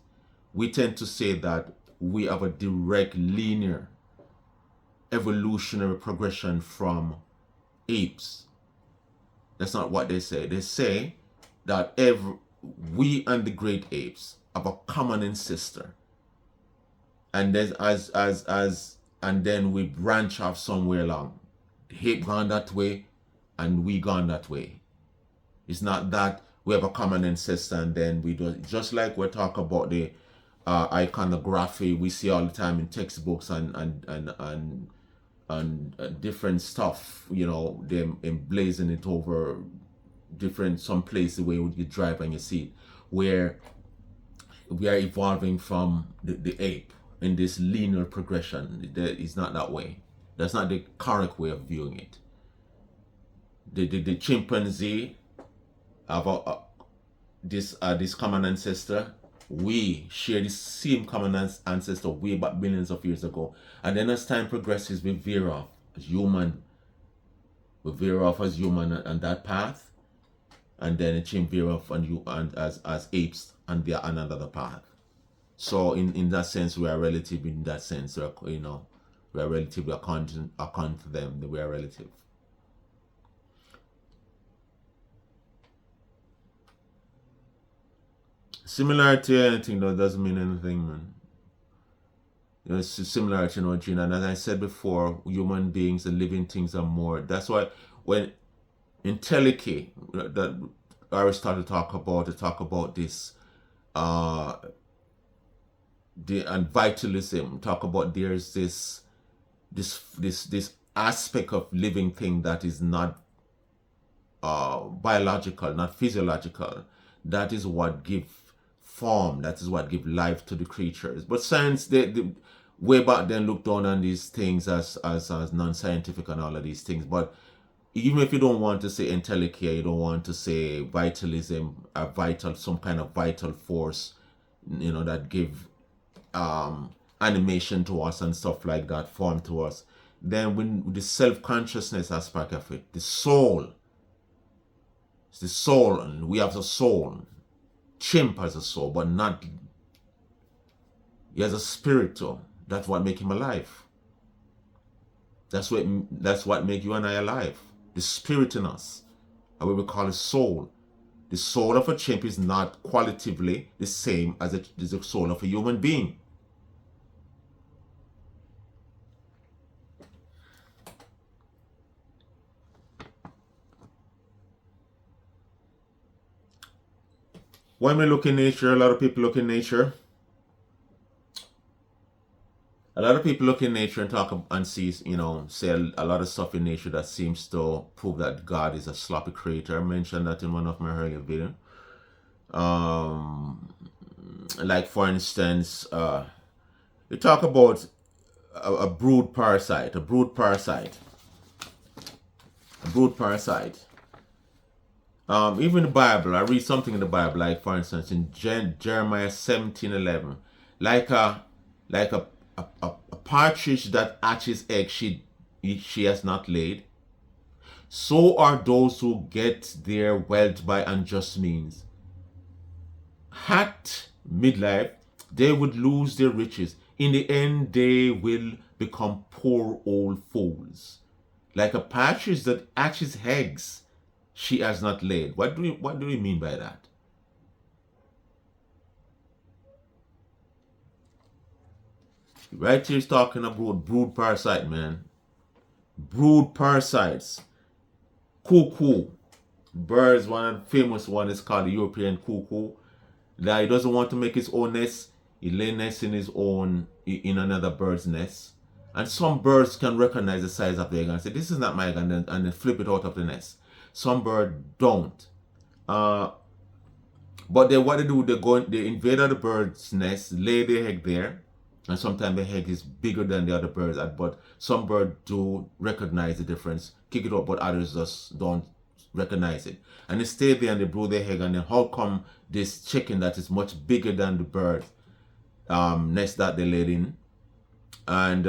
We tend to say that we have a direct linear evolutionary progression from apes. That's not what they say. They say that we and the great apes have a common ancestor, and then and then we branch off somewhere along. The ape gone that way, and we gone that way. It's not that we have a common ancestor and then we do, just like we talk about the iconography we see all the time in textbooks and different stuff, them emblazing it over some places where you drive and you see it, where we are evolving from the ape in this linear progression. It's not that way. That's not the correct way of viewing it. The chimpanzee have this common ancestor. We share the same common ancestor way back millions of years ago. And then as time progresses, we veer off as human. We veer off as human on that path. And then the chimp veer off and as apes and they are on another path. So in that sense, we are relative. In that sense, we are relatively according to them. We are relative. Similarity to anything though doesn't mean anything, man. It's similarity in our gene, and as I said before, human beings and living things are more. That's why when in Teleki that Aristotle talk about this and vitalism talk about there's this aspect of living thing that is not biological, not physiological. That is what give form. That is what give life to the creatures. But science, they way back then looked down on these things as non-scientific and all of these things. But even if you don't want to say entelechy, you don't want to say vitalism, a vital, some kind of vital force, that give animation to us and stuff like that, form to us. Then when the self-consciousness aspect of it, the soul, it's the soul, and we have a soul. Chimp has a soul, but not, he has a spirit too. That's what make him alive. That's what make you and I alive. The spirit in us, and what we call a soul. The soul of a chimp is not qualitatively the same as the soul of a human being. When we look in nature, a lot of people look in nature. A lot of people look in nature and talk and see, say a lot of stuff in nature that seems to prove that God is a sloppy creator. I mentioned that in one of my earlier videos. Like for instance, you talk about a brood parasite, even the Bible, I read something in the Bible, like for instance in Jeremiah 17:11, like a partridge that hatches eggs she has not laid, so are those who get their wealth by unjust means. At midlife, they would lose their riches. In the end, they will become poor old fools. Like a partridge that hatches eggs she has not laid. What do we mean by that? Right here is talking about brood parasite, man. Brood parasites. Cuckoo. Birds, one of the famous one is called the European cuckoo. That he doesn't want to make his own nest. He lay nest in in another bird's nest. And some birds can recognize the size of the egg and say, this is not my egg, and then flip it out of the nest. Some birds don't. But then what they do, they invade the bird's nest, lay their egg there, and sometimes the egg is bigger than the other birds. But some birds do recognize the difference, kick it up, but others just don't recognize it. And they stay there and they brood their egg, and then how come this chicken that is much bigger than the bird nest that they laid in, and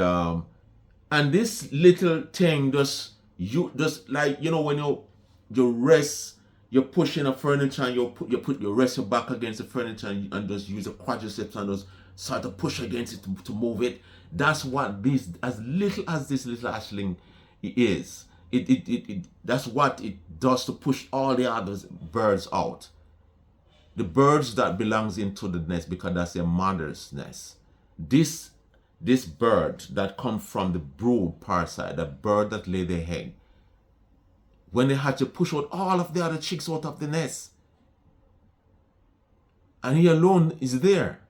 this little thing just like when you rest, you're pushing a furniture and you rest your back against the furniture and just use a quadriceps and just start to push against it to move it. That's what this, as little as this little hatchling is, that's what it does to push all the other birds out. The birds that belongs into the nest, because that's their mother's nest. This bird that comes from the brood parasite, the bird that lay their egg, when they had to push out all of the other chicks out of the nest, and he alone is there.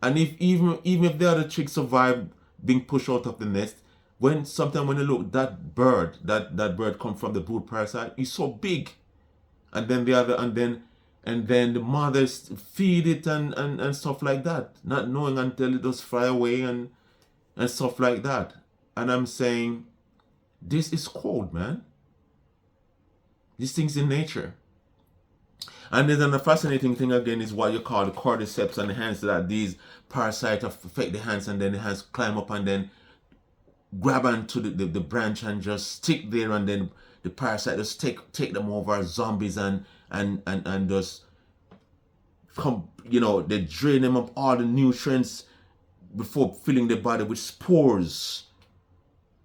And even if the other chicks survive being pushed out of the nest, sometimes when you look, that bird come from the brood parasite is so big, and then the mothers feed it and stuff like that, not knowing until it does fly away and stuff like that. And I'm saying, this is cold, man. These things in nature. And then the fascinating thing again is what you call the cordyceps and the hands, that these parasites affect the hands, and then the hands climb up and then grab onto the branch and just stick there, and then the parasite just take them over as zombies and just come, they drain them of all the nutrients before filling the body with spores,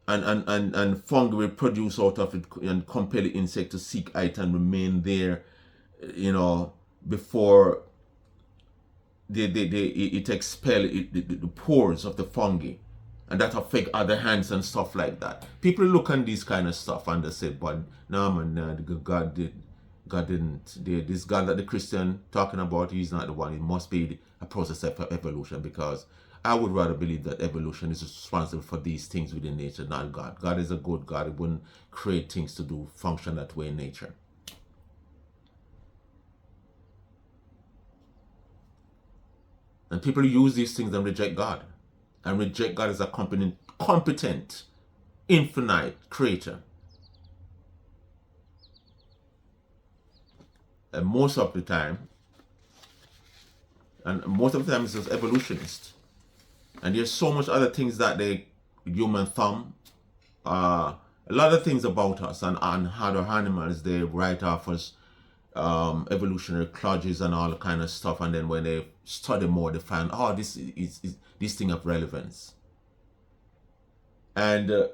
and fungi will produce out of it and compel the insect to seek out and remain there, before it expel the pores of the fungi, and that affect other hands and stuff like that. People look at these kind of stuff and they say, but no man, God did. God didn't. This God that the Christian talking about, he's not the one. It must be a process of evolution, because I would rather believe that evolution is responsible for these things within nature, not God. God is a good God. He wouldn't create things to do function that way in nature. And people use these things and reject God. And reject God as a competent, infinite creator. And most of the time it's just evolutionist. And there's so much other things that the human thumb, a lot of things about us and other animals, they write off as evolutionary cludges and all kind of stuff, and then when they study more, they find, oh, this is this thing of relevance. And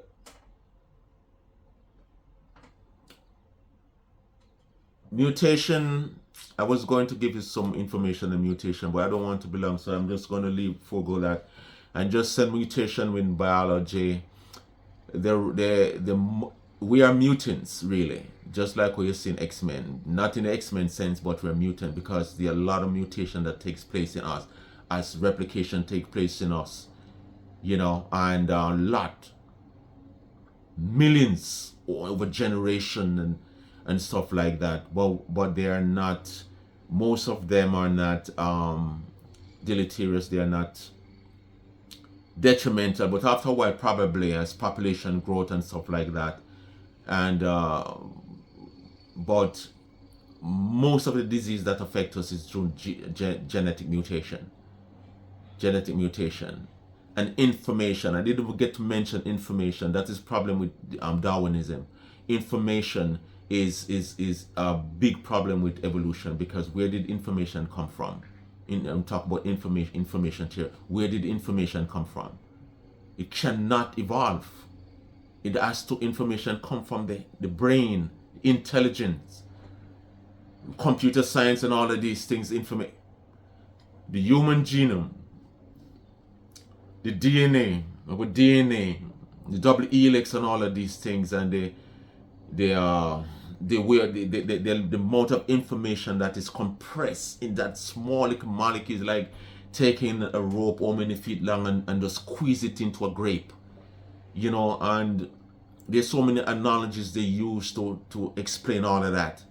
mutation, I was going to give you some information on mutation, but I don't want to belong, so I'm just going to forego that and just say mutation in biology. We are mutants, really, just like what you see in X-Men. Not in the X-Men sense, but we're mutant because there are a lot of mutation that takes place in us as replication takes place in us, and a lot, millions over generation and stuff like that. But they are not. Most of them are not deleterious. They are not detrimental, but after a while, probably as population growth and stuff like that, and but most of the disease that affect us is through genetic mutation and information. I didn't get to mention information. That is problem with Darwinism. Information is a big problem with evolution, because where did information come from? I'm talking about information here. Where did information come from? It cannot evolve. It has to information come from the brain, intelligence, computer science, and all of these things. The human genome, the DNA, the double helix, and all of these things, and the amount of information that is compressed in that small little molecule is like taking a rope how many feet long and just squeeze it into a grape, and there's so many analogies they use to explain all of that,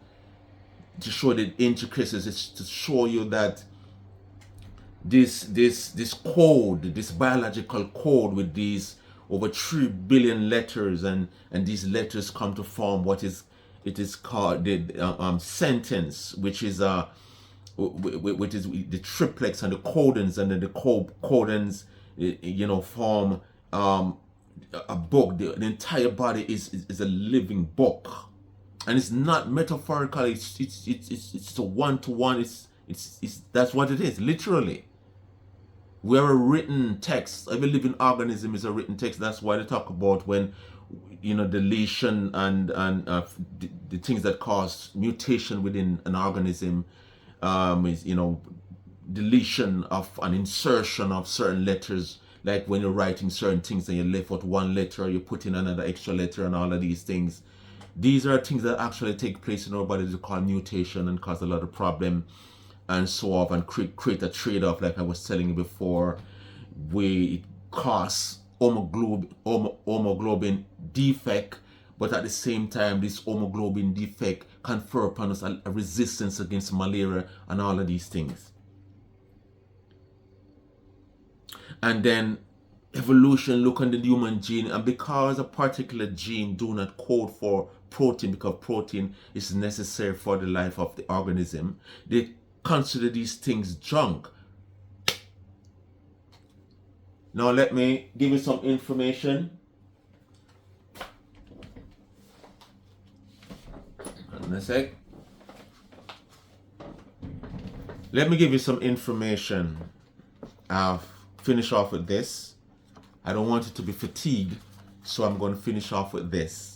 to show the intricacies. It's to show you that this code, this biological code with these over 3 billion letters, and these letters come to form what is called the sentence, which is which is the triplex and the codons, and then the codons form a book. The entire body is a living book, and it's not metaphorical. It's a one-to-one. It's that's what it is, literally. We're a written text. Every living organism is a written text. That's why they talk about when deletion and the things that cause mutation within an organism is deletion of an insertion of certain letters, like when you're writing certain things and you left out one letter, you put in another extra letter, and all of these things. These are things that actually take place in our bodies. They call mutation and cause a lot of problem and so off, and create a trade-off, like I was telling you before, where it causes homoglobin defect, but at the same time, this homoglobin defect confer upon us a resistance against malaria and all of these things. And then evolution look on the human gene, and because a particular gene do not code for protein, because protein is necessary for the life of the organism, they consider these things junk. Now let me give you some information. Hold on a sec. Let me give you some information. I'll finish off with this. I don't want it to be fatigued, so I'm going to finish off with this.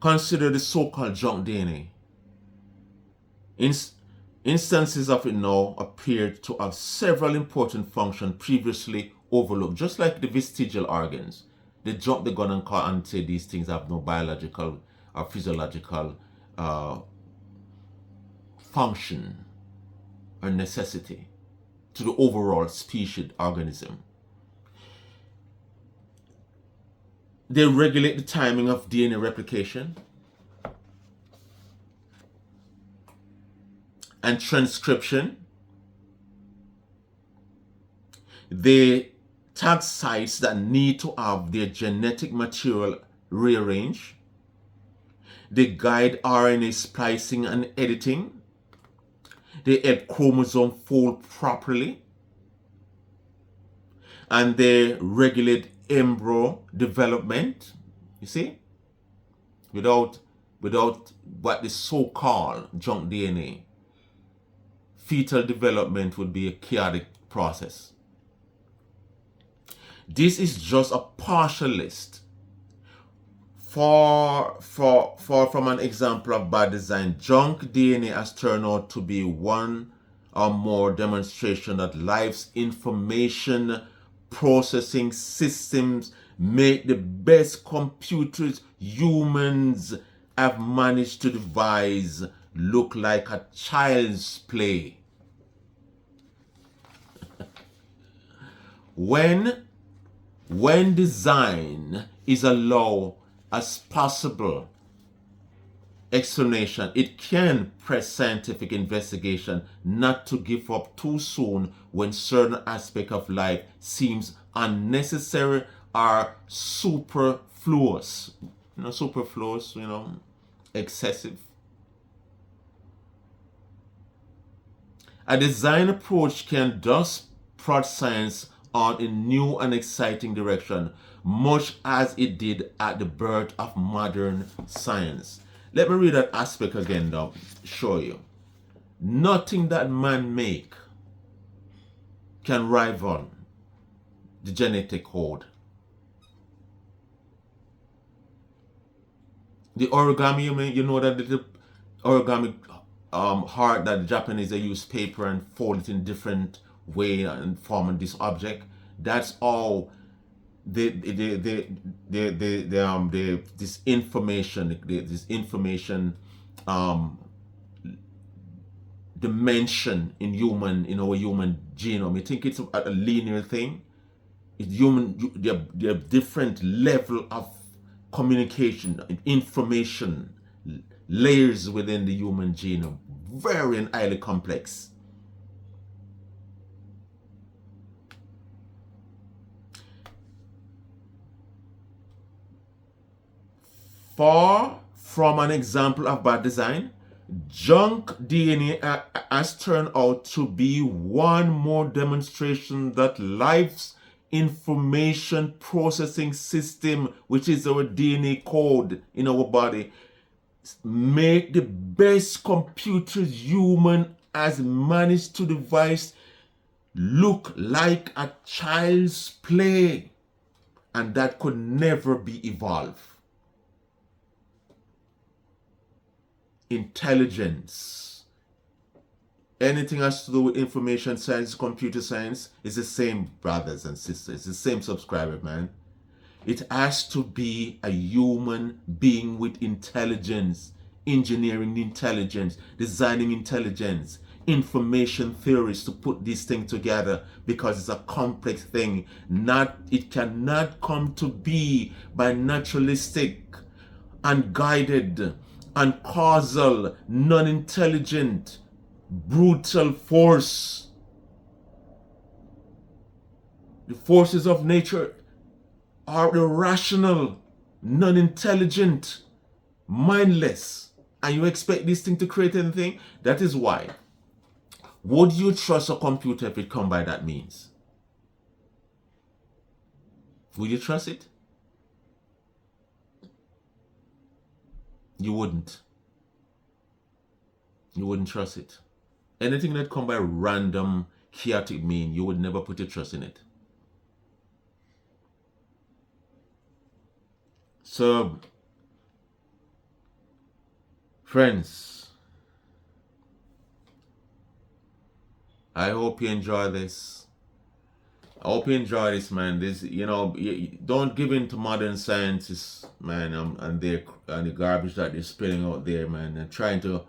Consider the so-called junk DNA. Instances of it now appear to have several important functions previously overlooked, just like the vestigial organs. They jump the gun and say these things have no biological or physiological function or necessity to the overall species organism. They regulate the timing of DNA replication and transcription. They tag sites that need to have their genetic material rearranged. They guide RNA splicing and editing. They help chromosome fold properly. And they regulate embryo development. You see? Without what is so-called junk DNA, fetal development would be a chaotic process. This is just a partial list from an example of bad design. Junk DNA has turned out to be one or more demonstration that life's information processing systems make the best computers humans have managed to devise look like a child's play. When design is allowed as possible explanation, it can press scientific investigation not to give up too soon when certain aspect of life seems unnecessary or superfluous. Superfluous, excessive. A design approach can thus prod science on a new and exciting direction, much as it did at the birth of modern science. Let me read that aspect again to show you. Nothing that man make can rival the genetic code. The origami, you know that the origami heart that the Japanese, they use paper and fold it in different way and form this object. That's all this information dimension in our human genome. You think it's a linear thing? It's human. There are different level of communication, information layers within the human genome, very and highly complex. Far from an example of bad design, junk DNA has turned out to be one more demonstration that life's information processing system, which is our DNA code in our body, make the best computers human has managed to devise look like a child's play, and that could never be evolved. Intelligence, anything has to do with information science, computer science, is the same, brothers and sisters. It's the same subscriber, man. It has to be a human being with intelligence, engineering intelligence, designing intelligence, information theories to put this thing together, because it's a complex thing. It cannot come to be by naturalistic, unguided, uncausal, non-intelligent, brutal force. The forces of nature are irrational, non-intelligent, mindless, and you expect this thing to create anything? That is why. Would you trust a computer if it come by that means? Would you trust it? You wouldn't. You wouldn't trust it. Anything that come by random, chaotic mean, you would never put your trust in it. So, friends, I hope you enjoy this. I hope you enjoy this, man. This, don't give in to modern scientists, man, and the garbage that they're spilling out there, man, and trying to,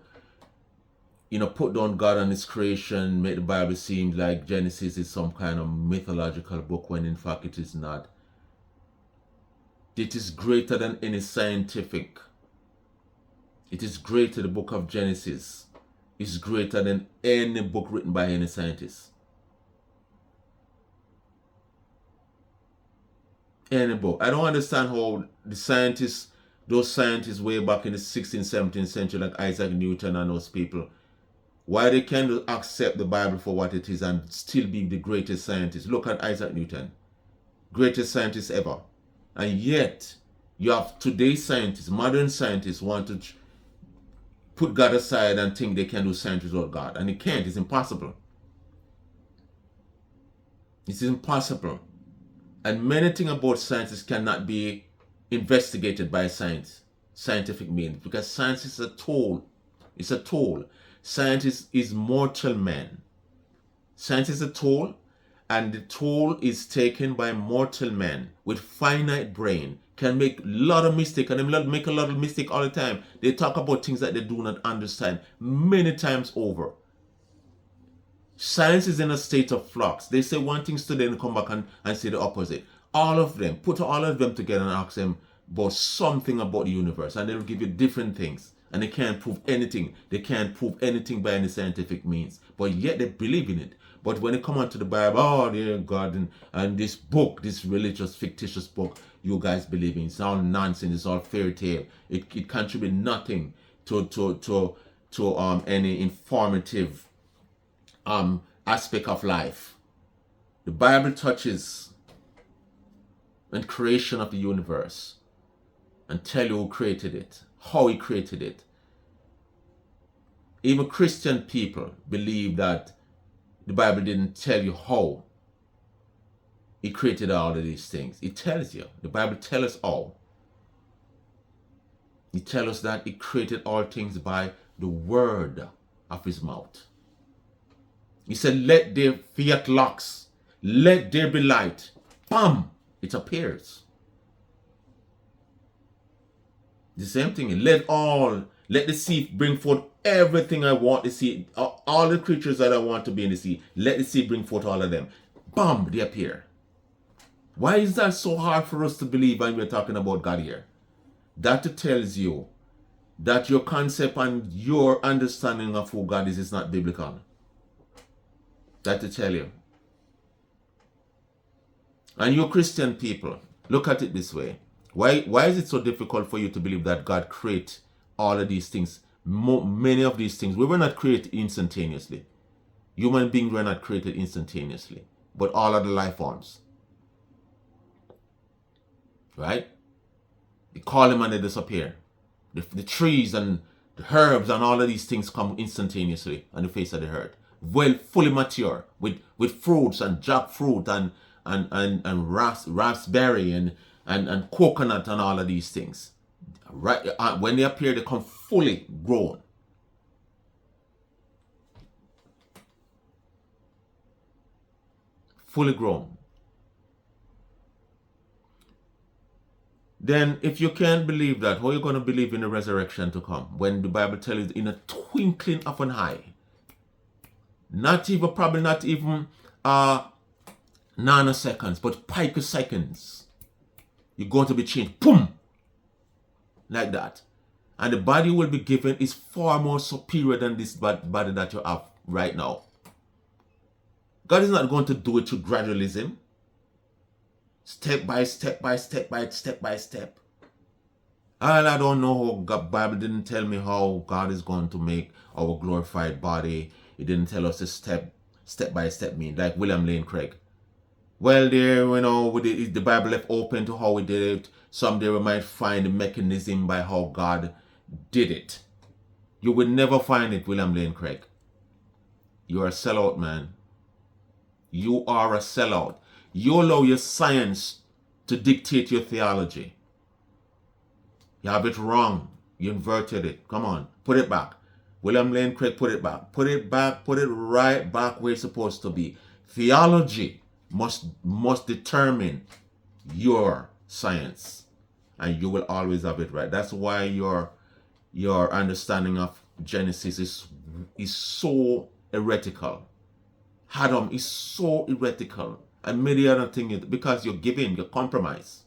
put down God and His creation, make the Bible seem like Genesis is some kind of mythological book when in fact it is not. It is greater than any scientific. It is greater. The book of Genesis is greater than any book written by any scientist. Any book. I don't understand how those scientists way back in the 16th, 17th century, like Isaac Newton and those people, why they can't accept the Bible for what it is and still be the greatest scientist. Look at Isaac Newton, greatest scientist ever. And yet, you have today's scientists, modern scientists, want to put God aside and think they can do science without God. And they can't. It's impossible. It's impossible. And many things about science cannot be investigated by scientific means, because science is a tool. It's a tool. Science is mortal man. Science is a tool, and the tool is taken by mortal men with finite brain, can make a lot of mistakes, and they make a lot of mistakes all the time. They talk about things that they do not understand many times over. Science is in a state of flux. They say one thing today and come back and say the opposite. All of them, put all of them together and ask them about something about the universe, and they'll give you different things. And they can't prove anything. They can't prove anything by any scientific means. But yet they believe in it. But when they come onto the Bible, oh dear God, and this book, this religious, fictitious book, you guys believe in, it's all nonsense, it's all fairy tale. It contributes nothing to any informative aspect of life. The Bible touches on creation of the universe and tell you who created it, how He created it. Even Christian people believe that the Bible didn't tell you how He created all of these things. It tells you. The Bible tells us all. It tells us that He created all things by the word of His mouth. He said, let there fiat lux, let there be light. Bam! It appears. The same thing. Let the sea bring forth everything I want to see. All the creatures that I want to be in the sea. Let the sea bring forth all of them. Bam! They appear. Why is that so hard for us to believe when we're talking about God here? That tells you that your concept and your understanding of who God is not biblical. That to tell you. And you Christian people, look at it this way. Why is it so difficult for you to believe that God created all of these things? Many of these things, we were not created instantaneously. Human beings were not created instantaneously. But all of the life forms. Right? They call them and they disappear. The trees and the herbs and all of these things come instantaneously on the face of the earth. Well, fully mature with fruits and jackfruit and raspberry and coconut and all of these things. Right, when they appear, they come fully grown. Fully grown. Then, if you can't believe that, how are you going to believe in the resurrection to come? When the Bible tells you in a twinkling of an eye, probably not even nanoseconds, but picoseconds, you're going to be changed. Boom! Like that. And the body will be given is far more superior than this body that you have right now. God is not going to do it through gradualism. Step by step by step by step by step. And I don't know how God, Bible didn't tell me how God is going to make our glorified body. It didn't tell us a step by step mean, like William Lane Craig. Well, there, the Bible left open to how we did it. Someday we might find the mechanism by how God did it. You will never find it, William Lane Craig. You're a sellout, man. You are a sellout. You allow your science to dictate your theology. You have it wrong. You inverted it. Come on, put it back. William Lane Craig, put it back. Put it back, put it right back where it's supposed to be. Theology must determine your science, and you will always have it right. That's why your understanding of Genesis is so heretical. Adam is so heretical, and many other things, because you're giving, you compromise.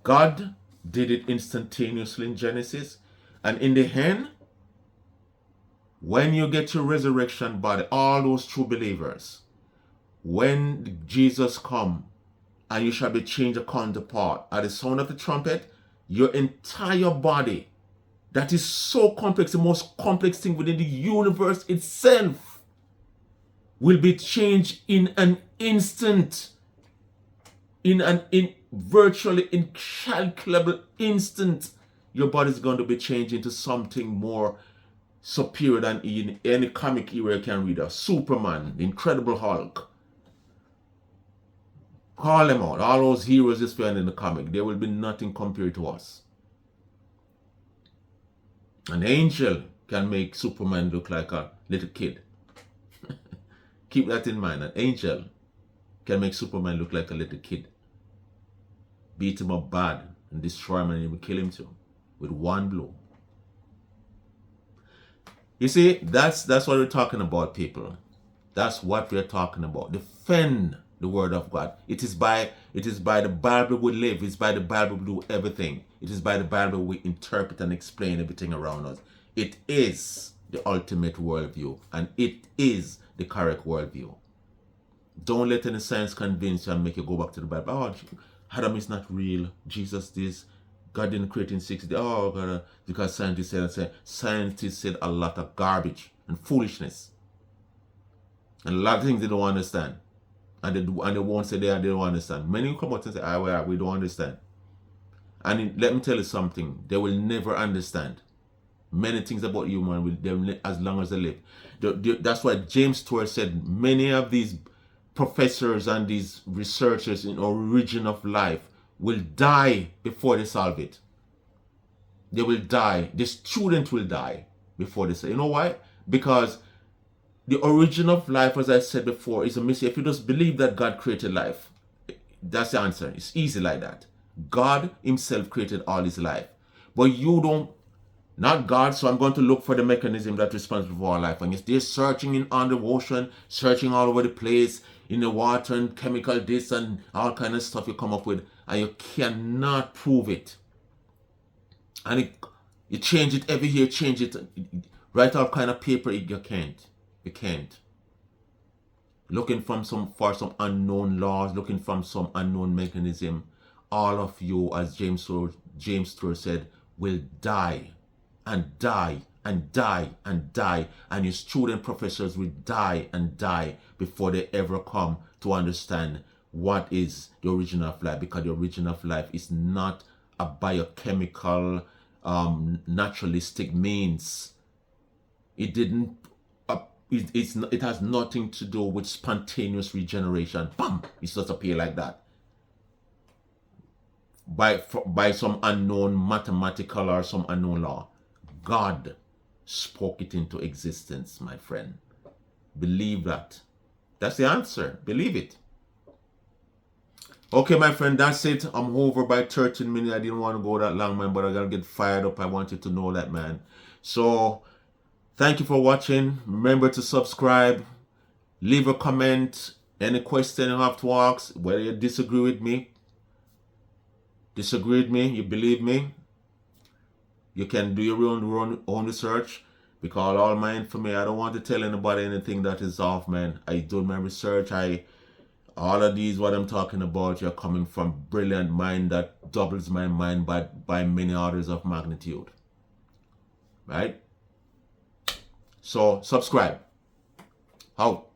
God did it instantaneously in Genesis, and in the end, when you get your resurrection body, all those true believers, when Jesus come, and you shall be changed according to part, at the sound of the trumpet, your entire body, that is so complex, the most complex thing within the universe itself, will be changed in an instant, in virtually incalculable instant. Your body is going to be changed into something more superior than in any comic hero you can read of. Superman, the Incredible Hulk. Call them out. All those heroes you find in the comic, there will be nothing compared to us. An angel can make Superman look like a little kid. Keep that in mind. An angel can make Superman look like a little kid. Beat him up bad and destroy him, and even kill him too with one blow. You see, that's what we're talking about, people. That's what we're talking about. Defend the word of God. It is by the Bible we live. It's by the Bible we do everything. It is by the Bible we interpret and explain everything around us. It is the ultimate worldview, and it is the correct worldview. Don't let any science convince you and make you go back to the Bible. Oh, Adam is not real. Jesus this. God didn't create in 6 days. Oh, God, because scientists said a lot of garbage and foolishness. And a lot of things they don't understand. And they won't say they don't understand. Many will come out and say, we don't understand. And let me tell you something. They will never understand. Many things about human as long as they live. That's why James Stewart said many of these professors and these researchers in origin of life will die before they solve it. They will die. The student will die before they say. You know why? Because the origin of life, as I said before, is a mystery. If you just believe that God created life, that's the answer. It's easy like that. God himself created all his life. But you don't, not God, so I'm going to look for the mechanism that's responsible for our life. And they're searching in on the ocean, searching all over the place, in the water and chemical this and all kind of stuff you come up with, and you cannot prove it. And you change it every year, change it, write all kind of paper, you can't. You can't. Looking for some unknown laws, looking from some unknown mechanism, all of you, as James Stewart said, will die and die and die and die, and your student professors will die and die before they ever come to understand what is the origin of life, because the origin of life is not a biochemical, naturalistic means. It didn't. It has nothing to do with spontaneous regeneration. Bam! It just appear like that. By some unknown mathematical or some unknown law. God spoke it into existence, my friend. Believe that. That's the answer. Believe it. Okay, my friend, that's it. I'm over by 13 minutes. I didn't want to go that long, man, but I gotta get fired up. I want you to know that, man. So, thank you for watching. Remember to subscribe. Leave a comment. Any question you have to ask, whether you disagree with me, you believe me, you can do your own research, because all my information, I don't want to tell anybody anything that is off, man. I do my research. All of these, what I'm talking about, you're coming from brilliant mind that doubles my mind by many orders of magnitude. Right? So, subscribe. Out.